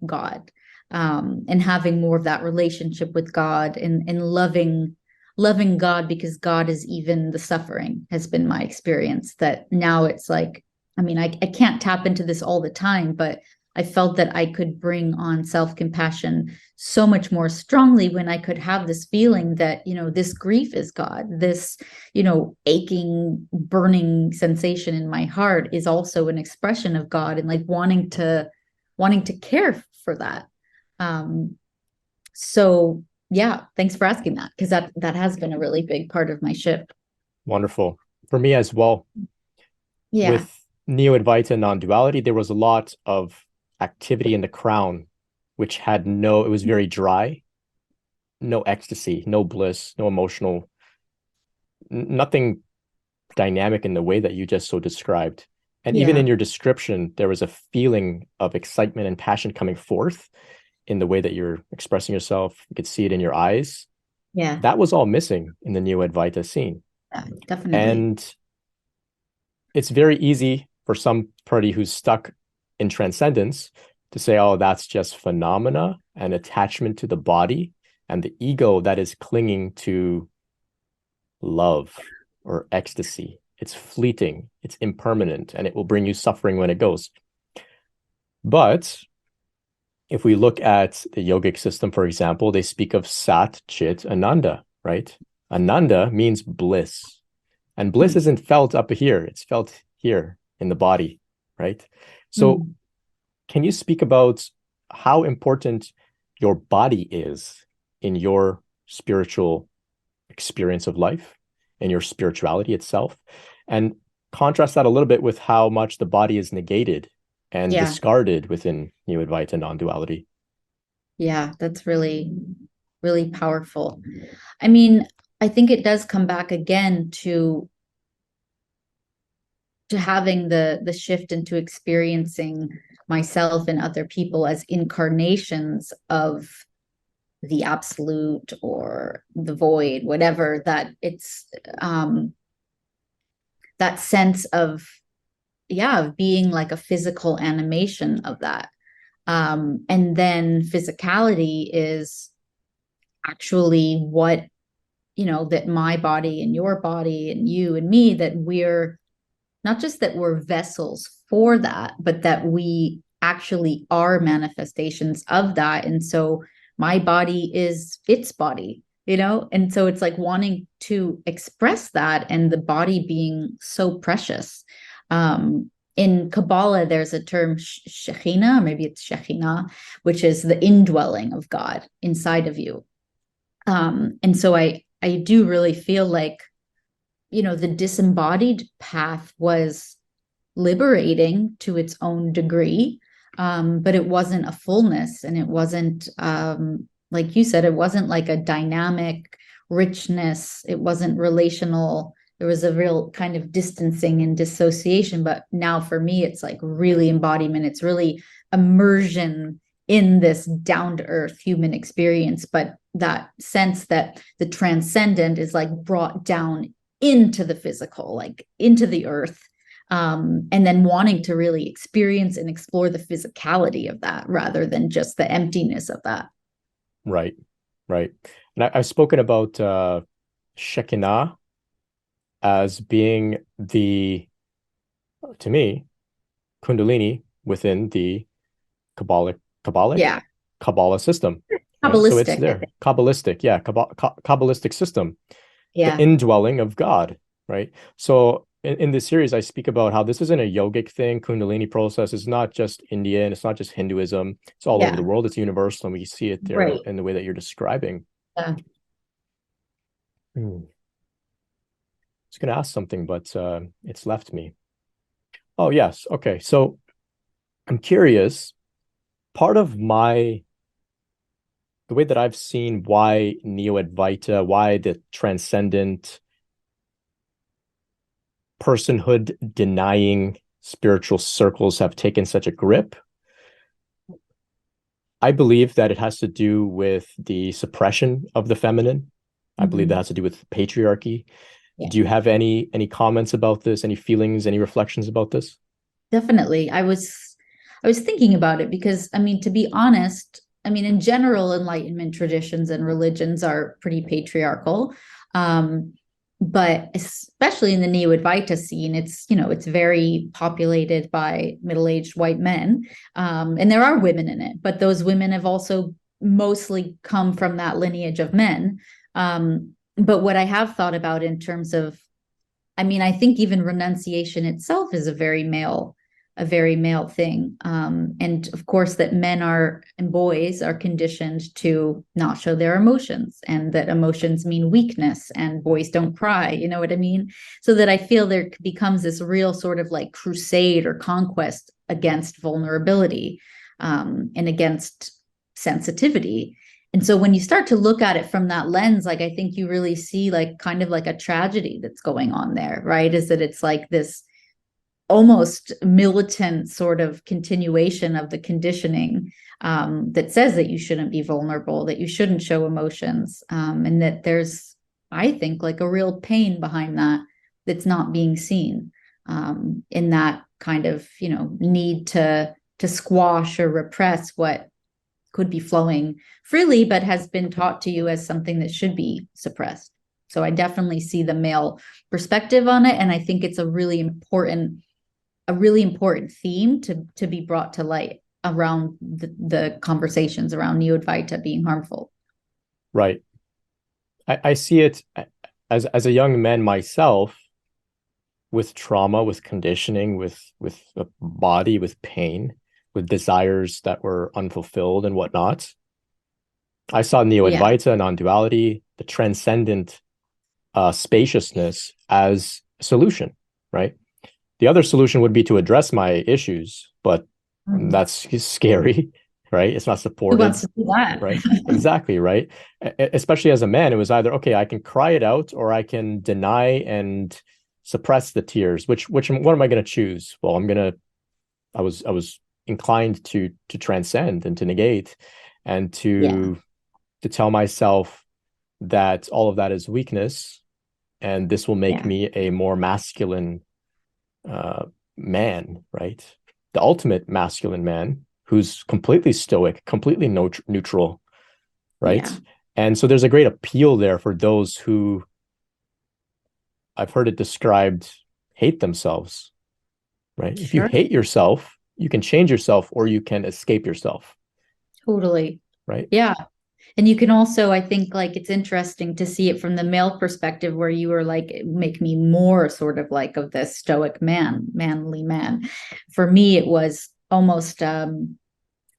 God, and having more of that relationship with God, and loving God, because God is even the suffering, has been my experience. That now it's like, I can't tap into this all the time, but I felt that I could bring on self-compassion so much more strongly when I could have this feeling that, this grief is God, this, aching, burning sensation in my heart is also an expression of God, and like wanting to care for that. So yeah, thanks for asking that, because that has been a really big part of my shift. Wonderful. for me as well. Yeah. With Neo-Advaita and Non-Duality, there was a lot of activity in the crown, which had it was very dry, no ecstasy, no bliss, no emotional, nothing dynamic in the way that you just so described. And even Yeah. in your description, there was a feeling of excitement and passion coming forth in the way that you're expressing yourself. You could see it in your eyes. Yeah. That was all missing in the Neo-Advaita scene. Yeah, definitely. And it's very easy for somebody who's stuck in transcendence to say, oh, that's just phenomena and attachment to the body and the ego that is clinging to love or ecstasy. It's fleeting, it's impermanent, and it will bring you suffering when it goes. But if we look at the yogic system, for example, they speak of Sat, Chit, Ananda, right? Ananda means bliss. And bliss isn't felt up here, it's felt here in the body, right? So can you speak about how important your body is in your spiritual experience of life and your spirituality itself? And contrast that a little bit with how much the body is negated and discarded within Neo-Advaita non-duality. Yeah, that's really, really powerful. I mean, I think it does come back again to having the shift into experiencing myself and other people as incarnations of the absolute or the void, whatever, that it's that sense of being like a physical animation of that. And then physicality is actually what, that my body and your body and you and me, that we're not just that we're vessels for that, but that we actually are manifestations of that. And so my body is its body, and so it's like wanting to express that, and the body being so precious. In Kabbalah, there's a term Shekhinah, maybe it's Shekhinah, which is the indwelling of God inside of you. And so I do really feel like, the disembodied path was liberating to its own degree, but it wasn't a fullness, and it wasn't, like you said, it wasn't like a dynamic richness. It wasn't relational. There was a real kind of distancing and dissociation. But now for me, it's like really embodiment. It's really immersion in this down-to-earth human experience, but that sense that the transcendent is like brought down into the physical, like into the earth, and then wanting to really experience and explore the physicality of that rather than just the emptiness of that. Right. And I've spoken about Shekinah as being to me, Kundalini within the Kabbalah system. Right? So it's there. Kabbalistic, Kabbalistic system. The indwelling of God, right? So in this series, I speak about how this isn't a yogic thing. Kundalini process is not just Indian. It's not just Hinduism. It's all over the world. It's universal, and we see it there in the way that you're describing. I was going to ask something, but it's left me. Oh, yes. Okay. So I'm curious. Part of the way that I've seen why Neo-Advaita, why the transcendent personhood denying spiritual circles have taken such a grip, I believe that it has to do with the suppression of the feminine. I believe that has to do with patriarchy. Do you have any comments about this, any feelings, any reflections about this? Definitely. I was thinking about it because, I mean, to be honest, I mean, in general, Enlightenment traditions and religions are pretty patriarchal. But especially in the Neo-Advaita scene, it's very populated by middle-aged white men. And there are women in it, but those women have also mostly come from that lineage of men. But what I have thought about in terms of, I mean, I think even renunciation itself is a very male a very male thing. And of course, that men are and boys are conditioned to not show their emotions, and that emotions mean weakness, and boys don't cry. You know what I mean? So that I feel there becomes this real sort of like crusade or conquest against vulnerability, and against sensitivity. And so when you start to look at it from that lens, like, I think you really see like kind of like a tragedy that's going on there, right? Is that it's like this almost militant sort of continuation of the conditioning, that says that you shouldn't be vulnerable, that you shouldn't show emotions, and that there's, I think, like a real pain behind that that's not being seen, in that kind of, need to squash or repress what could be flowing freely, but has been taught to you as something that should be suppressed. So I definitely see the male perspective on it, and I think it's a really important theme to be brought to light around the conversations around Neo-Advaita being harmful. Right. I see it as a young man myself, with trauma, with conditioning, with a body, with pain, with desires that were unfulfilled and whatnot. I saw Neo-Advaita, non-duality, the transcendent spaciousness as a solution, right? The other solution would be to address my issues, but that's scary, right? It's not supported. Who wants to do that? Right? Exactly, right? Especially as a man, it was either, okay, I can cry it out, or I can deny and suppress the tears. What am I going to choose? Well, I was inclined to transcend and to negate, and to tell myself that all of that is weakness, and this will make me a more masculine man, right? The ultimate masculine man, who's completely stoic, completely neutral, right? Yeah. And so there's a great appeal there for those who, I've heard it described, hate themselves, right? Sure. If you hate yourself, you can change yourself, or you can escape yourself. Totally. Right. Yeah. And you can also, I think, like, it's interesting to see it from the male perspective, where you were like, make me more sort of like of this stoic manly man. For me, it was almost a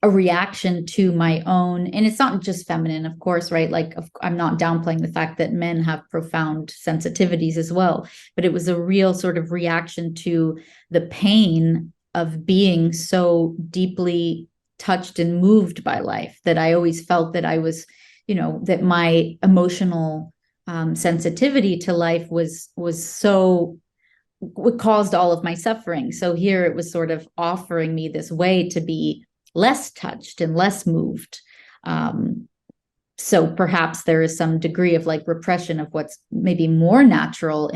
reaction to my own, and it's not just feminine, of course, right? Like, I'm not downplaying the fact that men have profound sensitivities as well, but it was a real sort of reaction to the pain of being so deeply touched and moved by life, that I always felt that I was, that my emotional sensitivity to life was so, what caused all of my suffering. So here it was sort of offering me this way to be less touched and less moved. So perhaps there is some degree of like repression of what's maybe more natural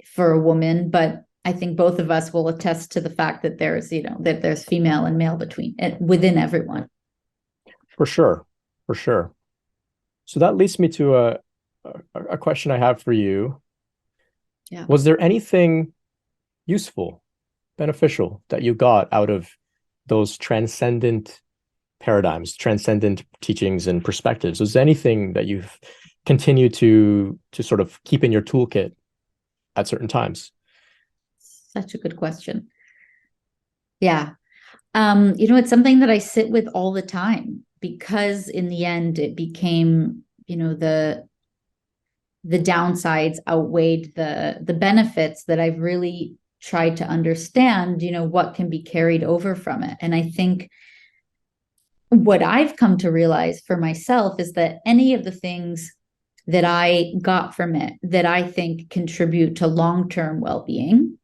for a woman, but I think both of us will attest to the fact that there's, that there's female and male within everyone. For sure. So that leads me to a question I have for you. Yeah. Was there anything useful, beneficial that you got out of those transcendent paradigms, transcendent teachings and perspectives? Was there anything that you've continued to sort of keep in your toolkit at certain times? Such a good question. Yeah. It's something that I sit with all the time, because in the end it became, the downsides outweighed the benefits, that I've really tried to understand, what can be carried over from it. And I think what I've come to realize for myself is that any of the things that I got from it that I think contribute to long-term well-being,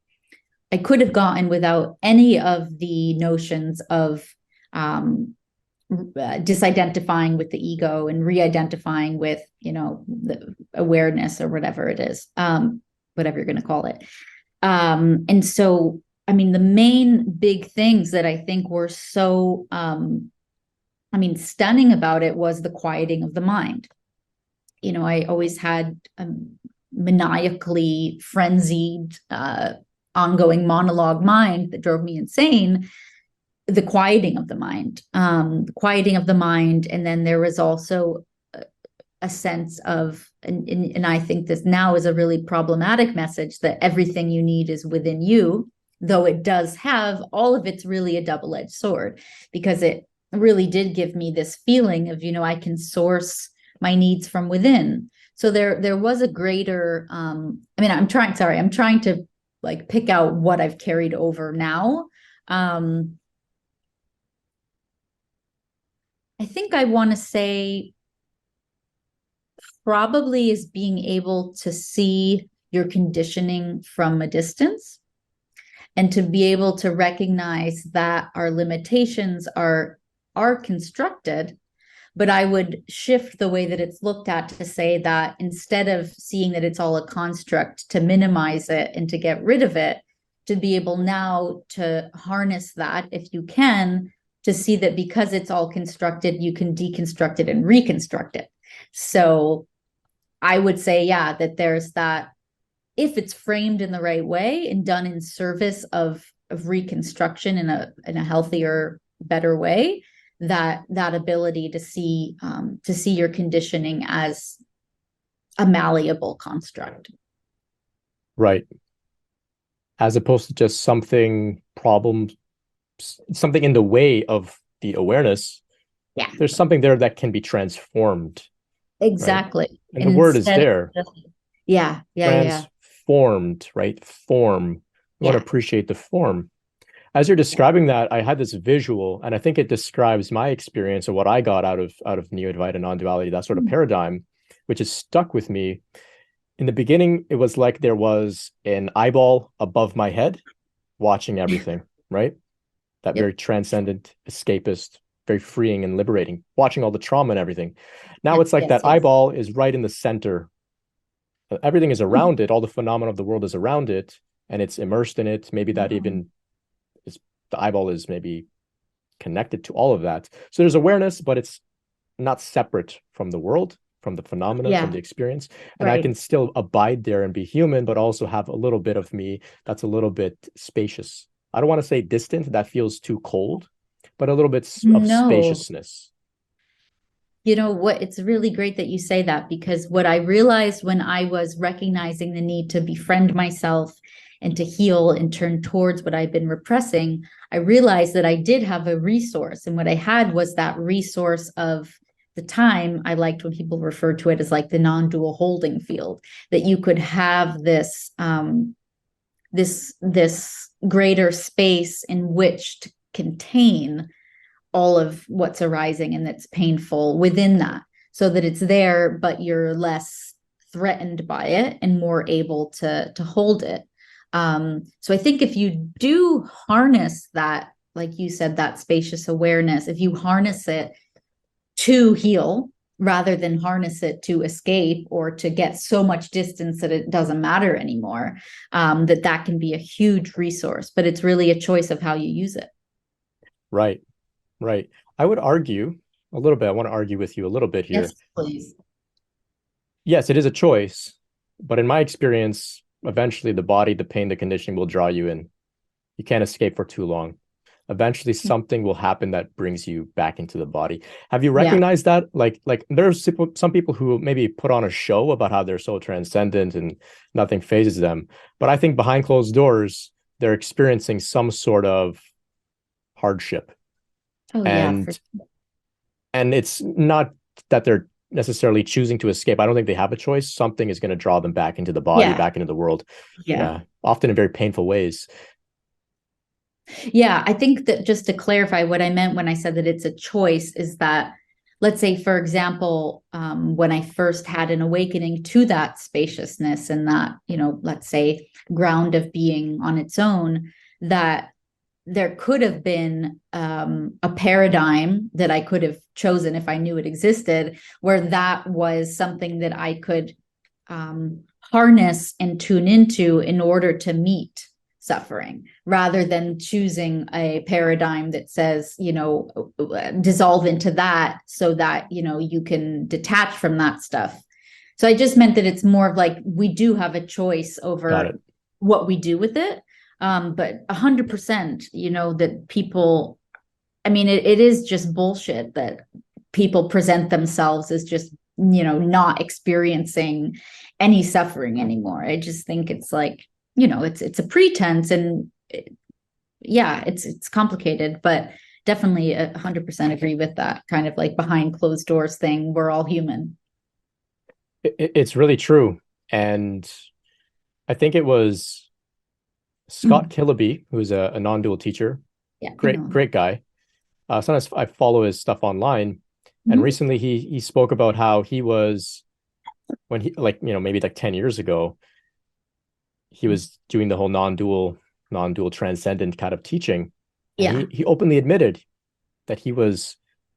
I could have gotten without any of the notions of disidentifying with the ego and re-identifying with, the awareness, or whatever it is, whatever you're going to call it. And so, I mean, the main big things that I think were so, stunning about it was the quieting of the mind. I always had a maniacally frenzied, ongoing monologue mind that drove me insane. The quieting of the mind, and then there was also a sense of, and I think this now is a really problematic message, that everything you need is within you, though it does have all of it's really a double-edged sword, because it really did give me this feeling of, I can source my needs from within. So there was a greater, I'm trying to like pick out what I've carried over now. I think I want to say probably is being able to see your conditioning from a distance, and to be able to recognize that our limitations are constructed. But I would shift the way that it's looked at to say that instead of seeing that it's all a construct, to minimize it and to get rid of it, to be able now to harness that, if you can, to see that because it's all constructed, you can deconstruct it and reconstruct it. So I would say, yeah, that there's that, if it's framed in the right way and done in service of reconstruction in a healthier, better way, that ability to see your conditioning as a malleable construct. Right. As opposed to just something in the way of the awareness. Yeah. There's something there that can be transformed. Exactly. Right? And the word is there. Yeah. Transformed, right? Form. You want to appreciate the form. As you're describing that, I had this visual, and I think it describes my experience of what I got out of Neo-Advaita and Non-Duality, that sort of paradigm, which has stuck with me. In the beginning, it was like there was an eyeball above my head watching everything, right? That very transcendent, escapist, very freeing and liberating, watching all the trauma and everything. Now it's like that eyeball is right in the center. Everything is around it. All the phenomena of the world is around it, and it's immersed in it. Maybe that even is, the eyeball is maybe connected to all of that. So there's awareness, but it's not separate from the world, from the phenomena, from the experience. And I can still abide there and be human, but also have a little bit of me that's a little bit spacious. I don't want to say distant, that feels too cold, but a little bit of spaciousness. You know what? It's really great that you say that, because what I realized when I was recognizing the need to befriend myself and to heal and turn towards what I've been repressing, I realized that I did have a resource. And what I had was that resource of the time. I liked when people refer to it as like the non-dual holding field, that you could have this, this greater space in which to contain all of what's arising and that's painful within that, so that it's there, but you're less threatened by it and more able to hold it. So I think if you do harness that, like you said, that spacious awareness, if you harness it to heal rather than harness it to escape or to get so much distance that it doesn't matter anymore, that can be a huge resource. But it's really a choice of how you use it. Right. I would argue a little bit. I want to argue with you a little bit here. Yes, please. Yes, it is a choice. But in my experience, eventually the body, the pain, the conditioning will draw you in. You can't escape for too long. Eventually something will happen that brings you back into the body. Have you recognized that? Like there's some people who maybe put on a show about how they're so transcendent and nothing phases them. But I think behind closed doors, they're experiencing some sort of hardship. And it's not that they're necessarily choosing to escape. I don't think they have a choice. Something is going to draw them back into the body, back into the world. Often in very painful ways. Yeah, I think that, just to clarify, what I meant when I said that it's a choice is that, let's say, for example, when I first had an awakening to that spaciousness and that, let's say, ground of being on its own, that there could have been a paradigm that I could have chosen if I knew it existed, where that was something that I could harness and tune into in order to meet suffering, rather than choosing a paradigm that says, dissolve into that so that, you can detach from that stuff. So I just meant that it's more of like, we do have a choice over what we do with it. But 100%, that people, it is just bullshit that people present themselves as just, not experiencing any suffering anymore. I just think it's like, it's a pretense, and yeah, it's complicated, but definitely 100% agree with that kind of like behind closed doors thing. We're all human. It's really true. And I think it was Scott Mm. Killaby, who's a non-dual teacher. Yeah, I Great, know. great guy. Sometimes I follow his stuff online. And Mhm. recently he spoke about how he was, when he, like, maybe like 10 years ago, he was doing the whole non-dual transcendent kind of teaching. And Yeah, he openly admitted that he was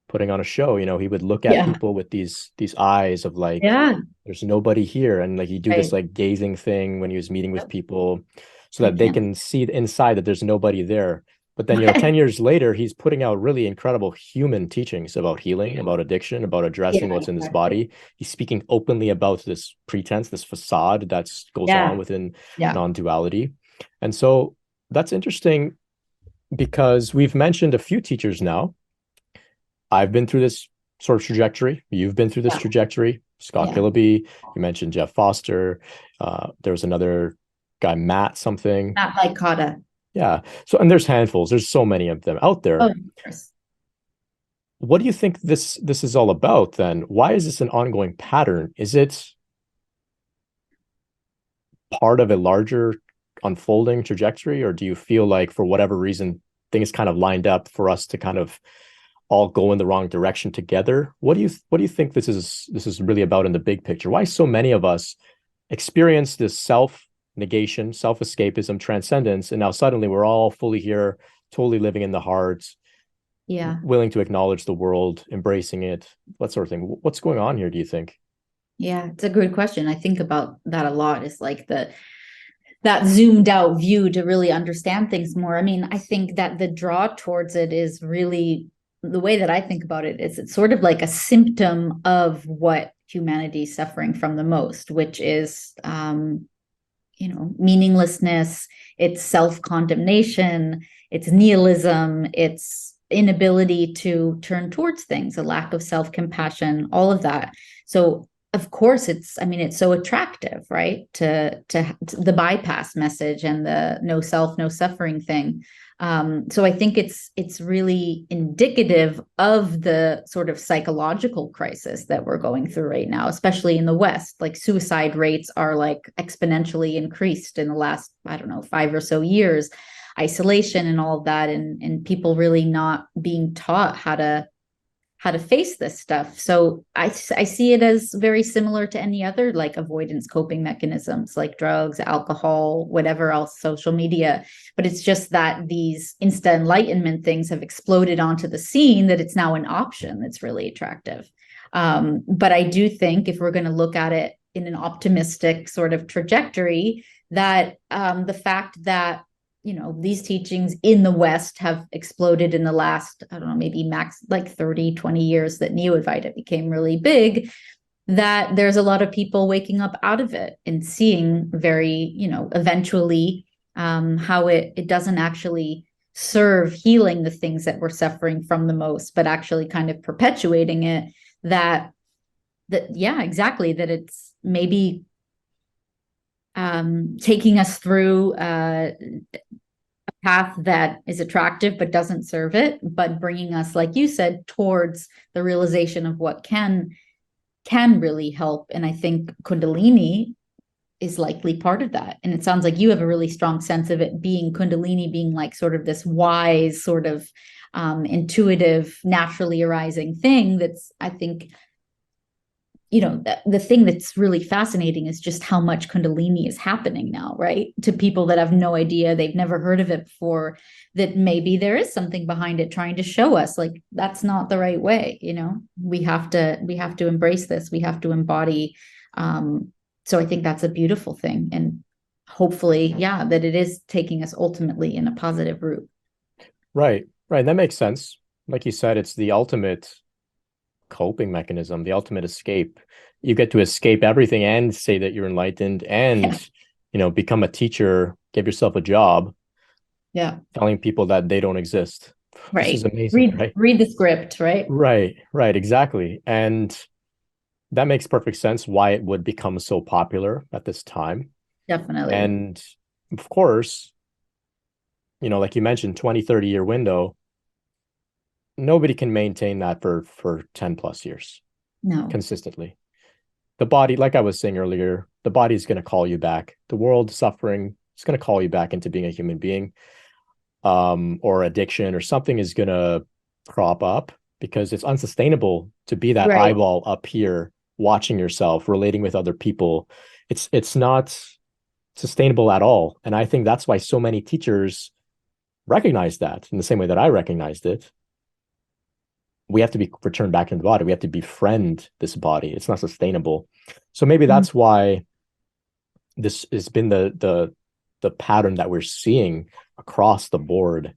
putting on a show. He would look at yeah, people with these eyes of like, yeah. there's nobody here. And like he'd do this Right. like gazing thing when he was meeting with Yep. people so I that they can. can see inside that there's nobody there. But then, Right. 10 years later, he's putting out really incredible human teachings about healing, about addiction, about addressing Yeah, what's in this exactly. body. He's speaking openly about this pretense, this facade that goes on Yeah, within yeah, non-duality. And so that's interesting because we've mentioned a few teachers now. I've been through this sort of trajectory. You've been through this yeah, trajectory. Scott yeah. Killaby, you mentioned Jeff Foster. There was another guy, Matt something. Not like Kata. Yeah. So, and there's handfuls. There's so many of them out Oh, there. of course. What do you think this is all about then? Why is this an ongoing pattern? Is it part of a larger unfolding trajectory, or do you feel like for whatever reason things kind of lined up for us to kind of all go in the wrong direction together? What do you think this is really about in the big picture? Why so many of us experience this self negation, self escapism, transcendence, and now suddenly we're all fully here, totally living in the heart, Yeah. willing to acknowledge the world, embracing it, that sort of thing? What's going on here, do you think? Yeah, it's a good question. I think about that a lot. It's like that zoomed out view to really understand things more. I mean, I think that the draw towards it is really the way that I think about it is it's sort of like a symptom of what humanity is suffering from the most, which is meaninglessness, it's self-condemnation, it's nihilism, it's inability to turn towards things, a lack of self-compassion, all of that. So of course it's so attractive, right, to the bypass message and the no self no suffering thing. So I think it's really indicative of the sort of psychological crisis that we're going through right now, especially in the West. Like suicide rates are like exponentially increased in the last, I don't know, 5 or so years. Isolation and all of that, and people really not being taught how to face this stuff. So I see it as very similar to any other like avoidance coping mechanisms like drugs, alcohol, whatever else, social media. But it's just that these insta enlightenment things have exploded onto the scene that it's now an option that's really attractive. But I do think if we're going to look at it in an optimistic sort of trajectory, that the fact that these teachings in the West have exploded in the last, I don't know, maybe max like 30, 20 years that Neo-Advaita became really big, that there's a lot of people waking up out of it and seeing very, eventually how it doesn't actually serve healing the things that we're suffering from the most, but actually kind of perpetuating it. Yeah, exactly. That it's maybe taking us through a path that is attractive but doesn't serve it, but bringing us, like you said, towards the realization of what can really help. And I think Kundalini is likely part of that. And it sounds like you have a really strong sense of it being Kundalini, being like sort of this wise, sort of intuitive, naturally arising thing that's, I think, the thing that's really fascinating is just how much Kundalini is happening now, right? To people that have no idea, they've never heard of it before, that maybe there is something behind it trying to show us like that's not the right way. We have to embrace this. We have to embody. So I think that's a beautiful thing. And hopefully, yeah, that it is taking us ultimately in a positive route. Right, right. That makes sense. Like you said, it's the ultimate coping mechanism, the ultimate escape. You get to escape everything and say that you're enlightened and, Yeah. Become a teacher, give yourself a job, Yeah. telling people that they don't exist. This is Right. amazing, Read right? read the script, right? Right, right, exactly. And that makes perfect sense why it would become so popular at this time. Definitely. And of course, like you mentioned, 20, 30-year window, nobody can maintain that for 10 plus years No. consistently. The body, like I was saying earlier, the body is going to call you back. The world suffering is going to call you back into being a human being, or addiction or something is going to crop up, because it's unsustainable to be that Right. eyeball up here watching yourself, relating with other people. It's not sustainable at all. And I think that's why so many teachers recognize that in the same way that I recognized it. We have to be returned back into the body. We have to befriend this body. It's not sustainable. So maybe that's why this has been the pattern that we're seeing across the board,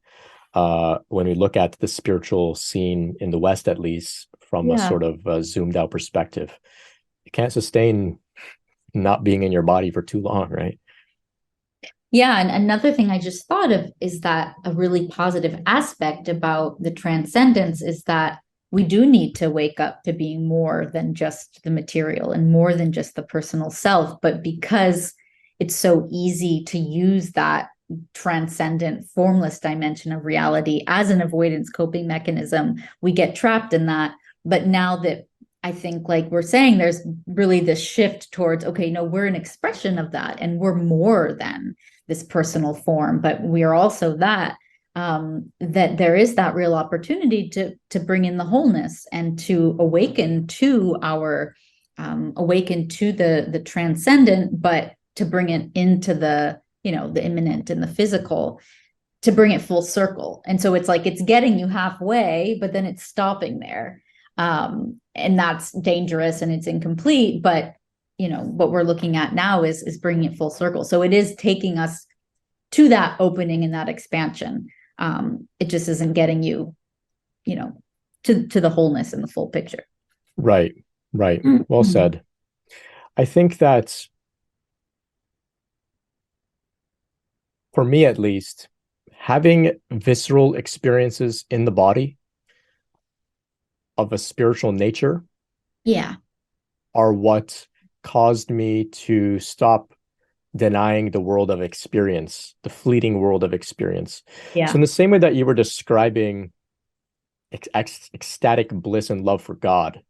when we look at the spiritual scene in the West, at least from a Yeah. sort of zoomed out perspective. You can't sustain not being in your body for too long, right? Yeah, and another thing I just thought of is that a really positive aspect about the transcendence is that we do need to wake up to being more than just the material and more than just the personal self. But because it's so easy to use that transcendent, formless dimension of reality as an avoidance coping mechanism, we get trapped in that. But now that I think, like we're saying, there's really this shift towards, okay, no, we're an expression of that and we're more than this personal form, but we are also that, that there is that real opportunity to bring in the wholeness and to awaken to our awaken to the transcendent, but to bring it into the the immanent and the physical, to bring it full circle. And so it's like it's getting you halfway, but then it's stopping there, and that's dangerous and it's incomplete. But what we're looking at now is bringing it full circle. So it is taking us to that opening and that expansion. It just isn't getting you, to the wholeness and the full picture. Right. Well said. I think that, for me at least, having visceral experiences in the body of a spiritual nature, Yeah, are what caused me to stop denying the world of experience, the fleeting world of experience. yeah, So in the same way that you were describing ecstatic bliss and love for God,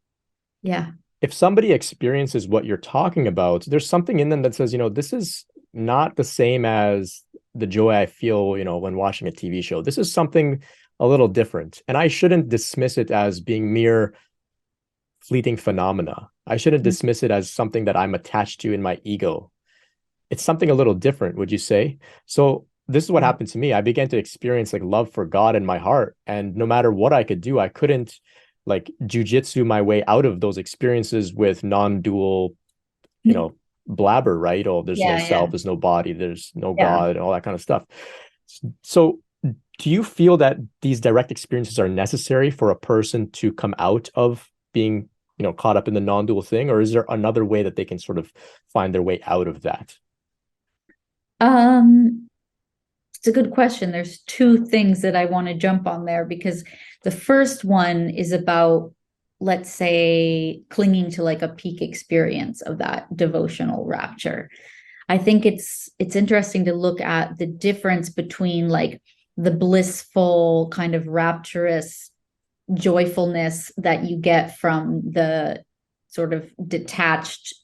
yeah, if somebody experiences what you're talking about, there's something in them that says, this is not the same as the joy I feel, when watching a TV show. This is something a little different. And I shouldn't dismiss it as being mere fleeting phenomena. I shouldn't dismiss it as something that I'm attached to in my ego. It's something a little different, would you say? So this is what happened to me. I began to experience like love for God in my heart. And no matter what I could do, I couldn't like jujitsu my way out of those experiences with non-dual, blabber, right? Oh, there's no self, there's no body, there's no God, and all that kind of stuff. So do you feel that these direct experiences are necessary for a person to come out of being, caught up in the non-dual thing? Or is there another way that they can sort of find their way out of that? It's a good question. There's two things that I want to jump on there, because the first one is about, let's say, clinging to like a peak experience of that devotional rapture. I think it's interesting to look at the difference between like the blissful kind of rapturous joyfulness that you get from the sort of detached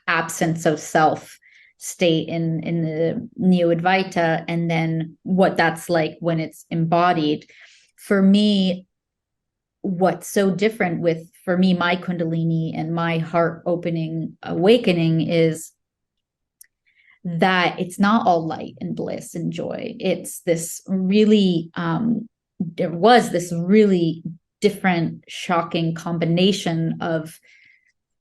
absence of self state in the Neo-Advaita, and then what that's like when it's embodied. For me, what's so different with, for me, my Kundalini and my heart opening awakening is that it's not all light and bliss and joy. It's this really, there was this really different, shocking combination of,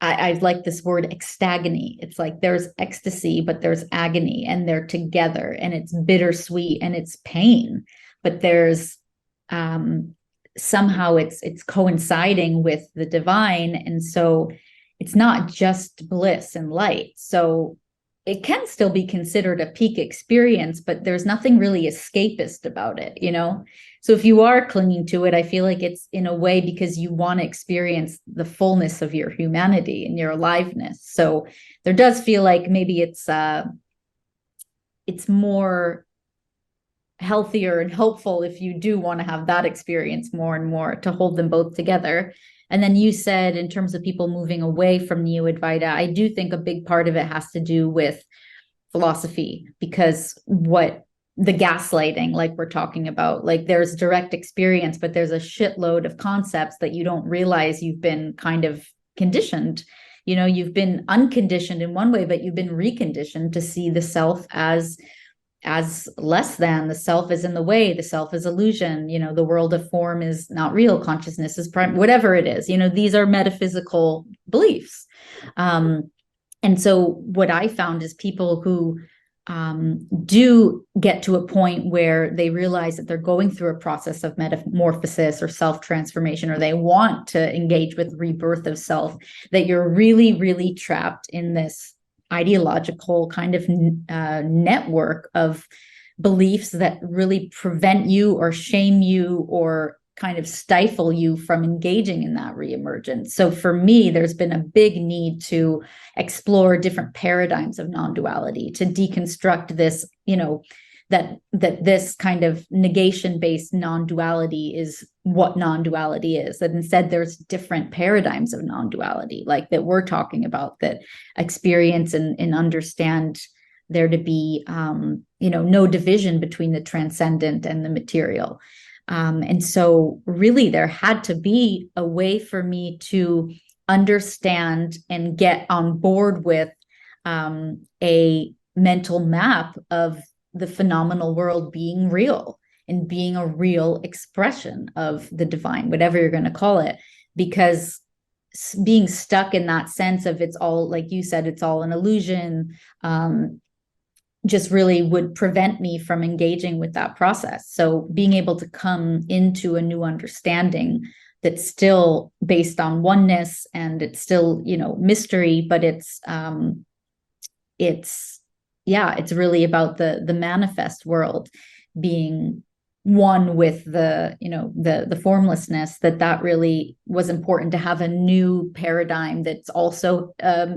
I like this word ecstagony. It's like there's ecstasy, but there's agony, and they're together, and it's bittersweet and it's pain, but there's somehow it's coinciding with the divine. And so it's not just bliss and light. So it can still be considered a peak experience, but there's nothing really escapist about it, So if you are clinging to it, I feel like it's in a way because you want to experience the fullness of your humanity and your aliveness. So there does feel like maybe it's more healthier and hopeful if you do want to have that experience more and more, to hold them both together. And then you said, in terms of people moving away from Neo-Advaita, I do think a big part of it has to do with philosophy, because what the gaslighting, like we're talking about, like there's direct experience, but there's a shitload of concepts that you don't realize you've been kind of conditioned. You know, you've been unconditioned in one way, but you've been reconditioned to see the self as less than. The self is in the way, the self is illusion, you know, the world of form is not real, consciousness is prime, whatever it is. You know, these are metaphysical beliefs. And so what I found is people who do get to a point where they realize that they're going through a process of metamorphosis or self-transformation, or they want to engage with rebirth of self, that you're really, really trapped in this ideological kind of network of beliefs that really prevent you or shame you or kind of stifle you from engaging in that reemergence. So for me, there's been a big need to explore different paradigms of non-duality, to deconstruct this, you know, that this kind of negation-based non-duality is what non-duality is, that instead there's different paradigms of non-duality, like that we're talking about, that experience and understand there to be, you know, no division between the transcendent and the material. And so really there had to be a way for me to understand and get on board with a mental map of the phenomenal world being real and being a real expression of the divine, whatever you're going to call it, because being stuck in that sense of it's all, like you said, it's all an illusion, just really would prevent me from engaging with that process. So being able to come into a new understanding that's still based on oneness, and it's still, you know, mystery, but it's really about the manifest world being one with the, you know, the formlessness, that really was important, to have a new paradigm that's also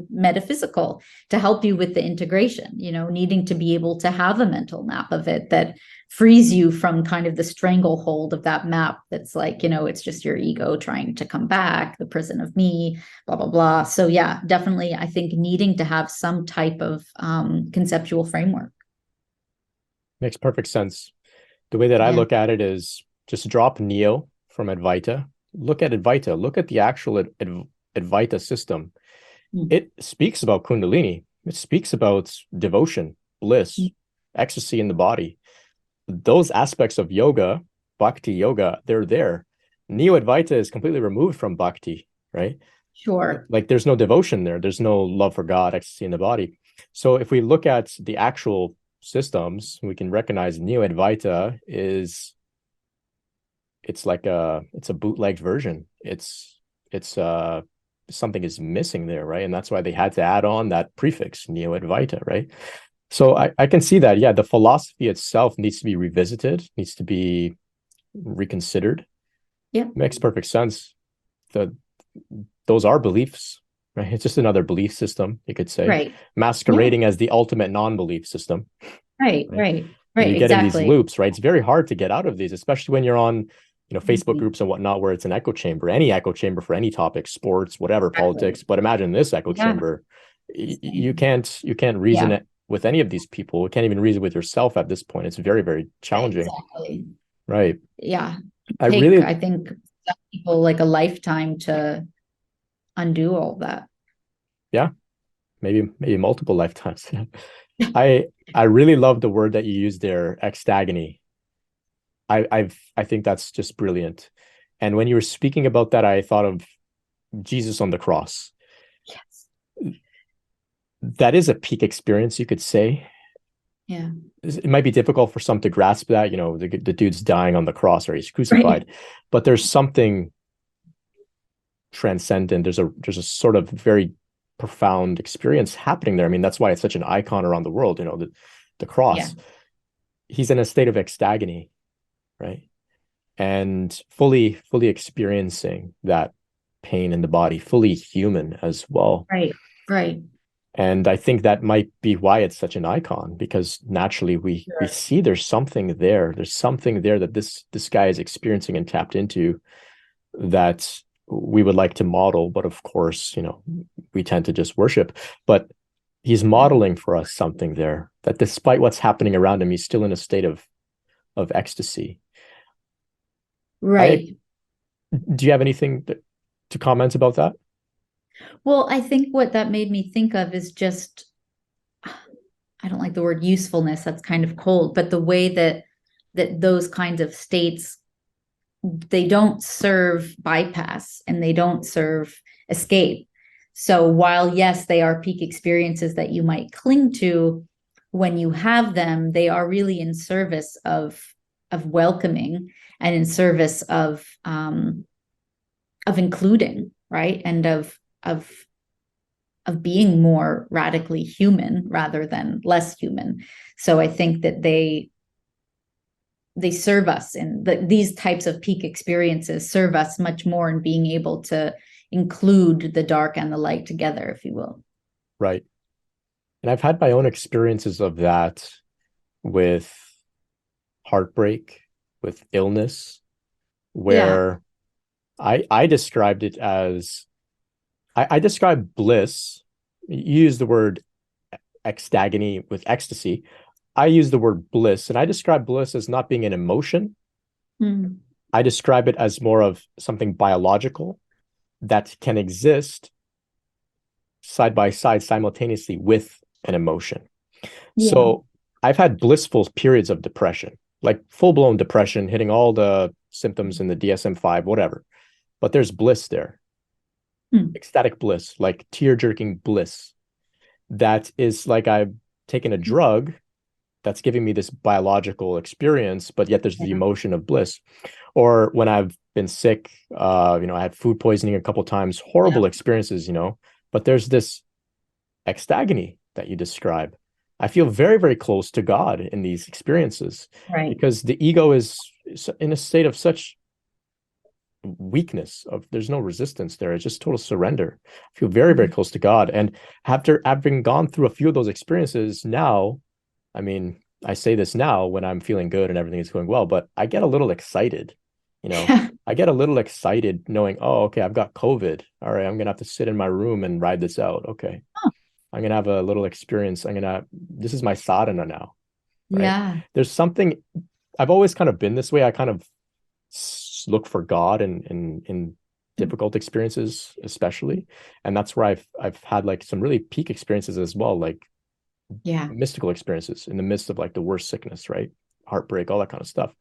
metaphysical, to help you with the integration, you know, needing to be able to have a mental map of it that frees you from kind of the stranglehold of that map that's like, you know, it's just your ego trying to come back, the prison of me, blah blah blah. So yeah, definitely I think needing to have some type of conceptual framework. Makes perfect sense. The way that I look at it is just drop Neo from Advaita. Look at Advaita. Look at the actual Advaita system. It speaks about Kundalini. It speaks about devotion, bliss, ecstasy in the body. Those aspects of yoga, bhakti yoga, they're there. Neo-Advaita is completely removed from bhakti, right? Sure. Like there's no devotion there. There's no love for God, ecstasy in the body. So if we look at the actual systems, we can recognize Neo-Advaita is, it's a bootleg version. It's something is missing there, right? And that's why they had to add on that prefix Neo-Advaita, right? So I can see that, yeah, the philosophy itself needs to be revisited, needs to be reconsidered. Yeah, makes perfect sense. Those are beliefs, right? It's just another belief system, you could say, right, masquerading as the ultimate non-belief system. Right. And you get Exactly. in these loops, right? It's very hard to get out of these, especially when you're on, you know, Facebook groups and whatnot, where it's an echo chamber, any echo chamber for any topic, sports, whatever, politics. But imagine this echo chamber. You can't reason it with any of these people. You can't even reason with yourself at this point. It's very, very challenging. Exactly. Right. Yeah. I think some people like a lifetime to undo all that. Yeah. Maybe multiple lifetimes. I really love the word that you used there, ecstagony. I think that's just brilliant. And when you were speaking about that, I thought of Jesus on the cross. Yes. That is a peak experience, you could say. Yeah. It might be difficult for some to grasp that, you know, the dude's dying on the cross or he's crucified, but there's something transcendent. There's a sort of very profound experience happening there. I mean, that's why it's such an icon around the world, you know, the cross. Yeah. He's in a state of ecstagony, right? And fully experiencing that pain in the body, fully human as well. Right. And I think that might be why it's such an icon, because naturally we see there's something there. There's something there that this guy is experiencing and tapped into that we would like to model. But of course, we tend to just worship. But he's modeling for us something there, that despite what's happening around him, he's still in a state of ecstasy. Right. Do you have anything to comment about that? Well, I think what that made me think of is just, I don't like the word usefulness, that's kind of cold, but the way that those kinds of states, they don't serve bypass and they don't serve escape. So while, yes, they are peak experiences that you might cling to, when you have them, they are really in service of welcoming and in service of including, right? And of being more radically human rather than less human. So I think that they serve us, and these types of peak experiences serve us much more in being able to include the dark and the light together, if you will. Right. And I've had my own experiences of that with heartbreak, with illness, where I described it as, I describe bliss. You use the word ecstagony with ecstasy. I use the word bliss, and I describe bliss as not being an emotion. Mm. I describe it as more of something biological that can exist side by side simultaneously with an emotion. Yeah. So I've had blissful periods of depression, like full-blown depression, hitting all the symptoms in the DSM-5, whatever. But there's bliss there. Ecstatic bliss, like tear-jerking bliss. That is like I've taken a drug that's giving me this biological experience, but yet there's the emotion of bliss. Or when I've been sick, I had food poisoning a couple of times, horrible experiences, but there's this ecstagony that you describe. I feel very, very close to God in these experiences, right? Because the ego is in a state of such weakness, there's no resistance there. It's just total surrender. I feel very, very close to God. And after having gone through a few of those experiences now, I mean, I say this now when I'm feeling good and everything is going well, but I get a little excited, I get a little excited knowing, oh, okay, I've got COVID. All right, I'm going to have to sit in my room and ride this out. Okay. I'm going to have a little experience. This is my sadhana now. Right? Yeah. There's something, I've always kind of been this way. I kind of look for God in difficult experiences, especially. And that's where I've had like some really peak experiences as well, like mystical experiences in the midst of like the worst sickness, right? Heartbreak, all that kind of stuff.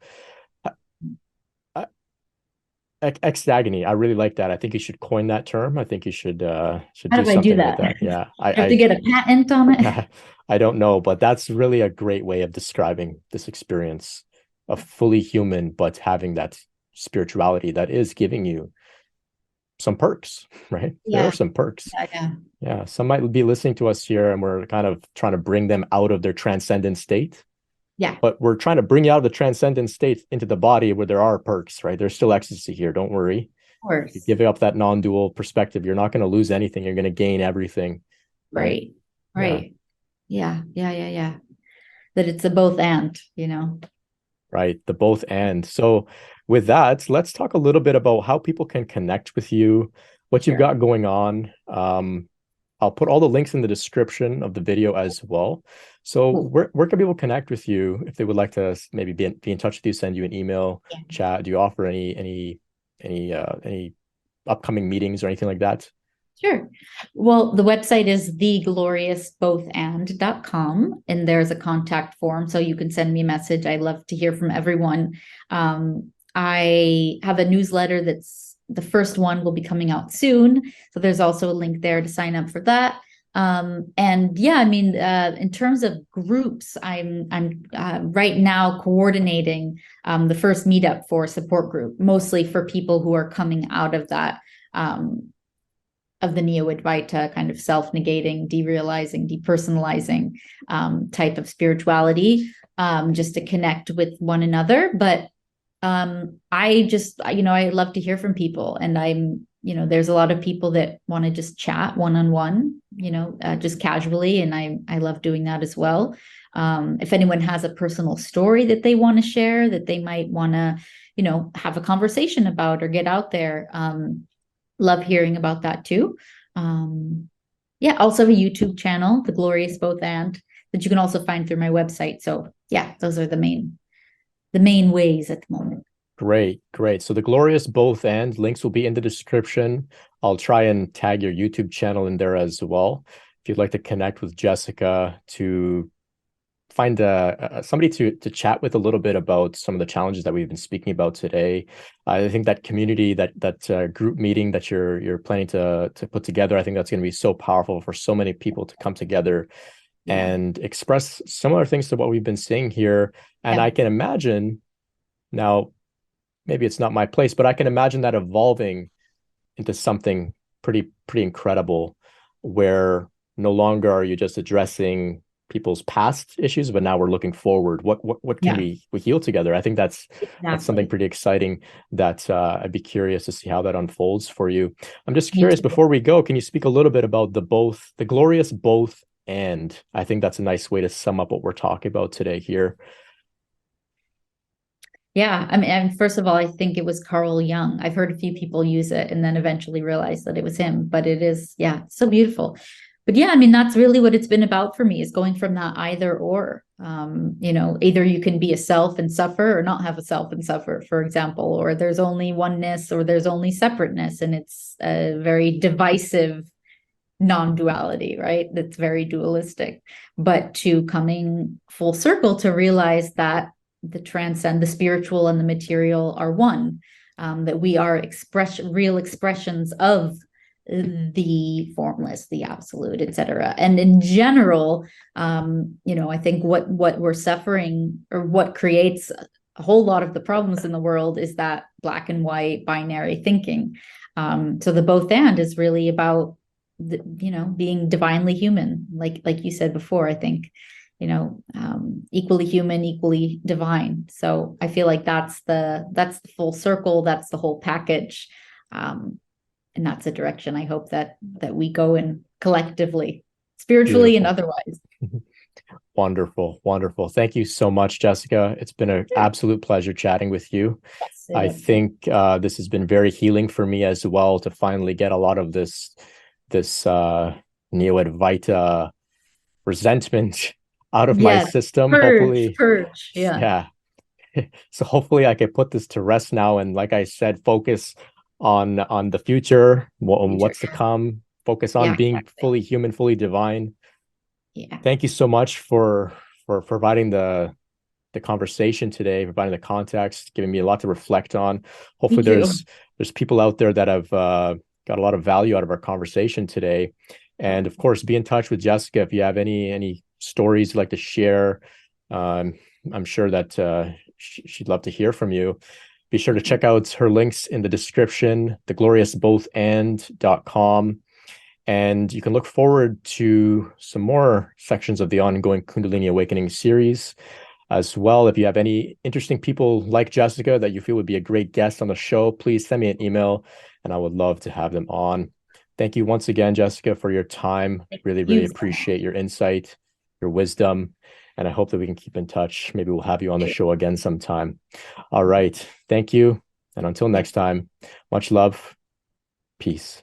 Ecstagony, I really like that. I think you should coin that term. I think you should How do do I something do that? like that. Yeah, I have to get a patent on it. I don't know, but that's really a great way of describing this experience of fully human, but having that spirituality that is giving you some perks, right? There are some perks. Yeah. Some might be listening to us here and we're kind of trying to bring them out of their transcendent state. Yeah. But we're trying to bring you out of the transcendent state into the body where there are perks, right? There's still ecstasy here. Don't worry. Of course. If you give up that non-dual perspective, you're not going to lose anything. You're going to gain everything. Right. Yeah. That it's a both and, Right. The both and. So with that, let's talk a little bit about how people can connect with you, what you've got going on. I'll put all the links in the description of the video as well. So where can people connect with you if they would like to maybe be in touch with you, send you an email, chat? Do you offer any upcoming meetings or anything like that? Sure. Well, the website is thegloriousbothand.com, and there's a contact form, so you can send me a message. I love to hear from everyone. I have a newsletter the first one will be coming out soon. So there's also a link there to sign up for that. And yeah, I mean, in terms of groups, I'm right now coordinating the first meetup for a support group, mostly for people who are coming out of that, of the Neo-Advaita kind of self-negating, derealizing, depersonalizing type of spirituality, just to connect with one another. But I just, I love to hear from people, and I'm there's a lot of people that want to just chat one-on-one, just casually. And I love doing that as well. If anyone has a personal story that they want to share, that they might want to, have a conversation about or get out there, love hearing about that too. Yeah, also a YouTube channel, The Glorious Both And, that you can also find through my website. So yeah, those are the main ways at the moment. Great, great. So the Glorious Both And links will be in the description. I'll try and tag your YouTube channel in there as well. If you'd like to connect with Jessica, to find somebody to chat with a little bit about some of the challenges that we've been speaking about today. I think that community, that group meeting that you're planning to put together, I think that's going to be so powerful for so many people to come together and express similar things to what we've been saying here. And I can imagine, now maybe it's not my place, but I can imagine that evolving into something pretty incredible, where no longer are you just addressing people's past issues, but now we're looking forward. What can we heal together? I think that's something pretty exciting that I'd be curious to see how that unfolds for you. I'm just curious, before we go, can you speak a little bit about the glorious both and? I think that's a nice way to sum up what we're talking about today here. Yeah, I mean, and first of all, I think it was Carl Jung. I've heard a few people use it and then eventually realized that it was him, but it is, so beautiful. But yeah, I mean, that's really what it's been about for me, is going from that either or. Either you can be a self and suffer, or not have a self and suffer, for example, or there's only oneness or there's only separateness. And it's a very divisive non-duality, right? That's very dualistic. But to coming full circle to realize that the spiritual and the material are one, that we are real expressions of the formless, the absolute, etc. And in general, I think what we're suffering, or what creates a whole lot of the problems in the world, is that black and white binary thinking. So the both and is really about being divinely human, like you said before. I think equally human, equally divine. So I feel like that's the full circle, that's the whole package. And that's a direction I hope that we go in collectively, spiritually. Beautiful. And otherwise. Wonderful. Wonderful. Thank you so much, Jessica. It's been an absolute pleasure chatting with you. Yes, I think this has been very healing for me as well, to finally get a lot of this Neo-Advaita resentment out of my system. Purge. Yeah. So hopefully I can put this to rest now, and like I said, focus on the future, what's to come, focus on being fully human, fully divine. Thank you so much for providing the conversation today, providing the context, giving me a lot to reflect on. Hopefully there's people out there that have got a lot of value out of our conversation today. And of course, be in touch with Jessica if you have any stories you'd like to share. I'm sure that she'd love to hear from you. Be sure to check out her links in the description, thegloriousbothand.com. And you can look forward to some more sections of the ongoing Kundalini Awakening series as well. If you have any interesting people like Jessica that you feel would be a great guest on the show, please send me an email and I would love to have them on. Thank you once again, Jessica, for your time. Really appreciate your insight, your wisdom. And I hope that we can keep in touch. Maybe we'll have you on the show again sometime. All right. Thank you. And until next time, much love. Peace.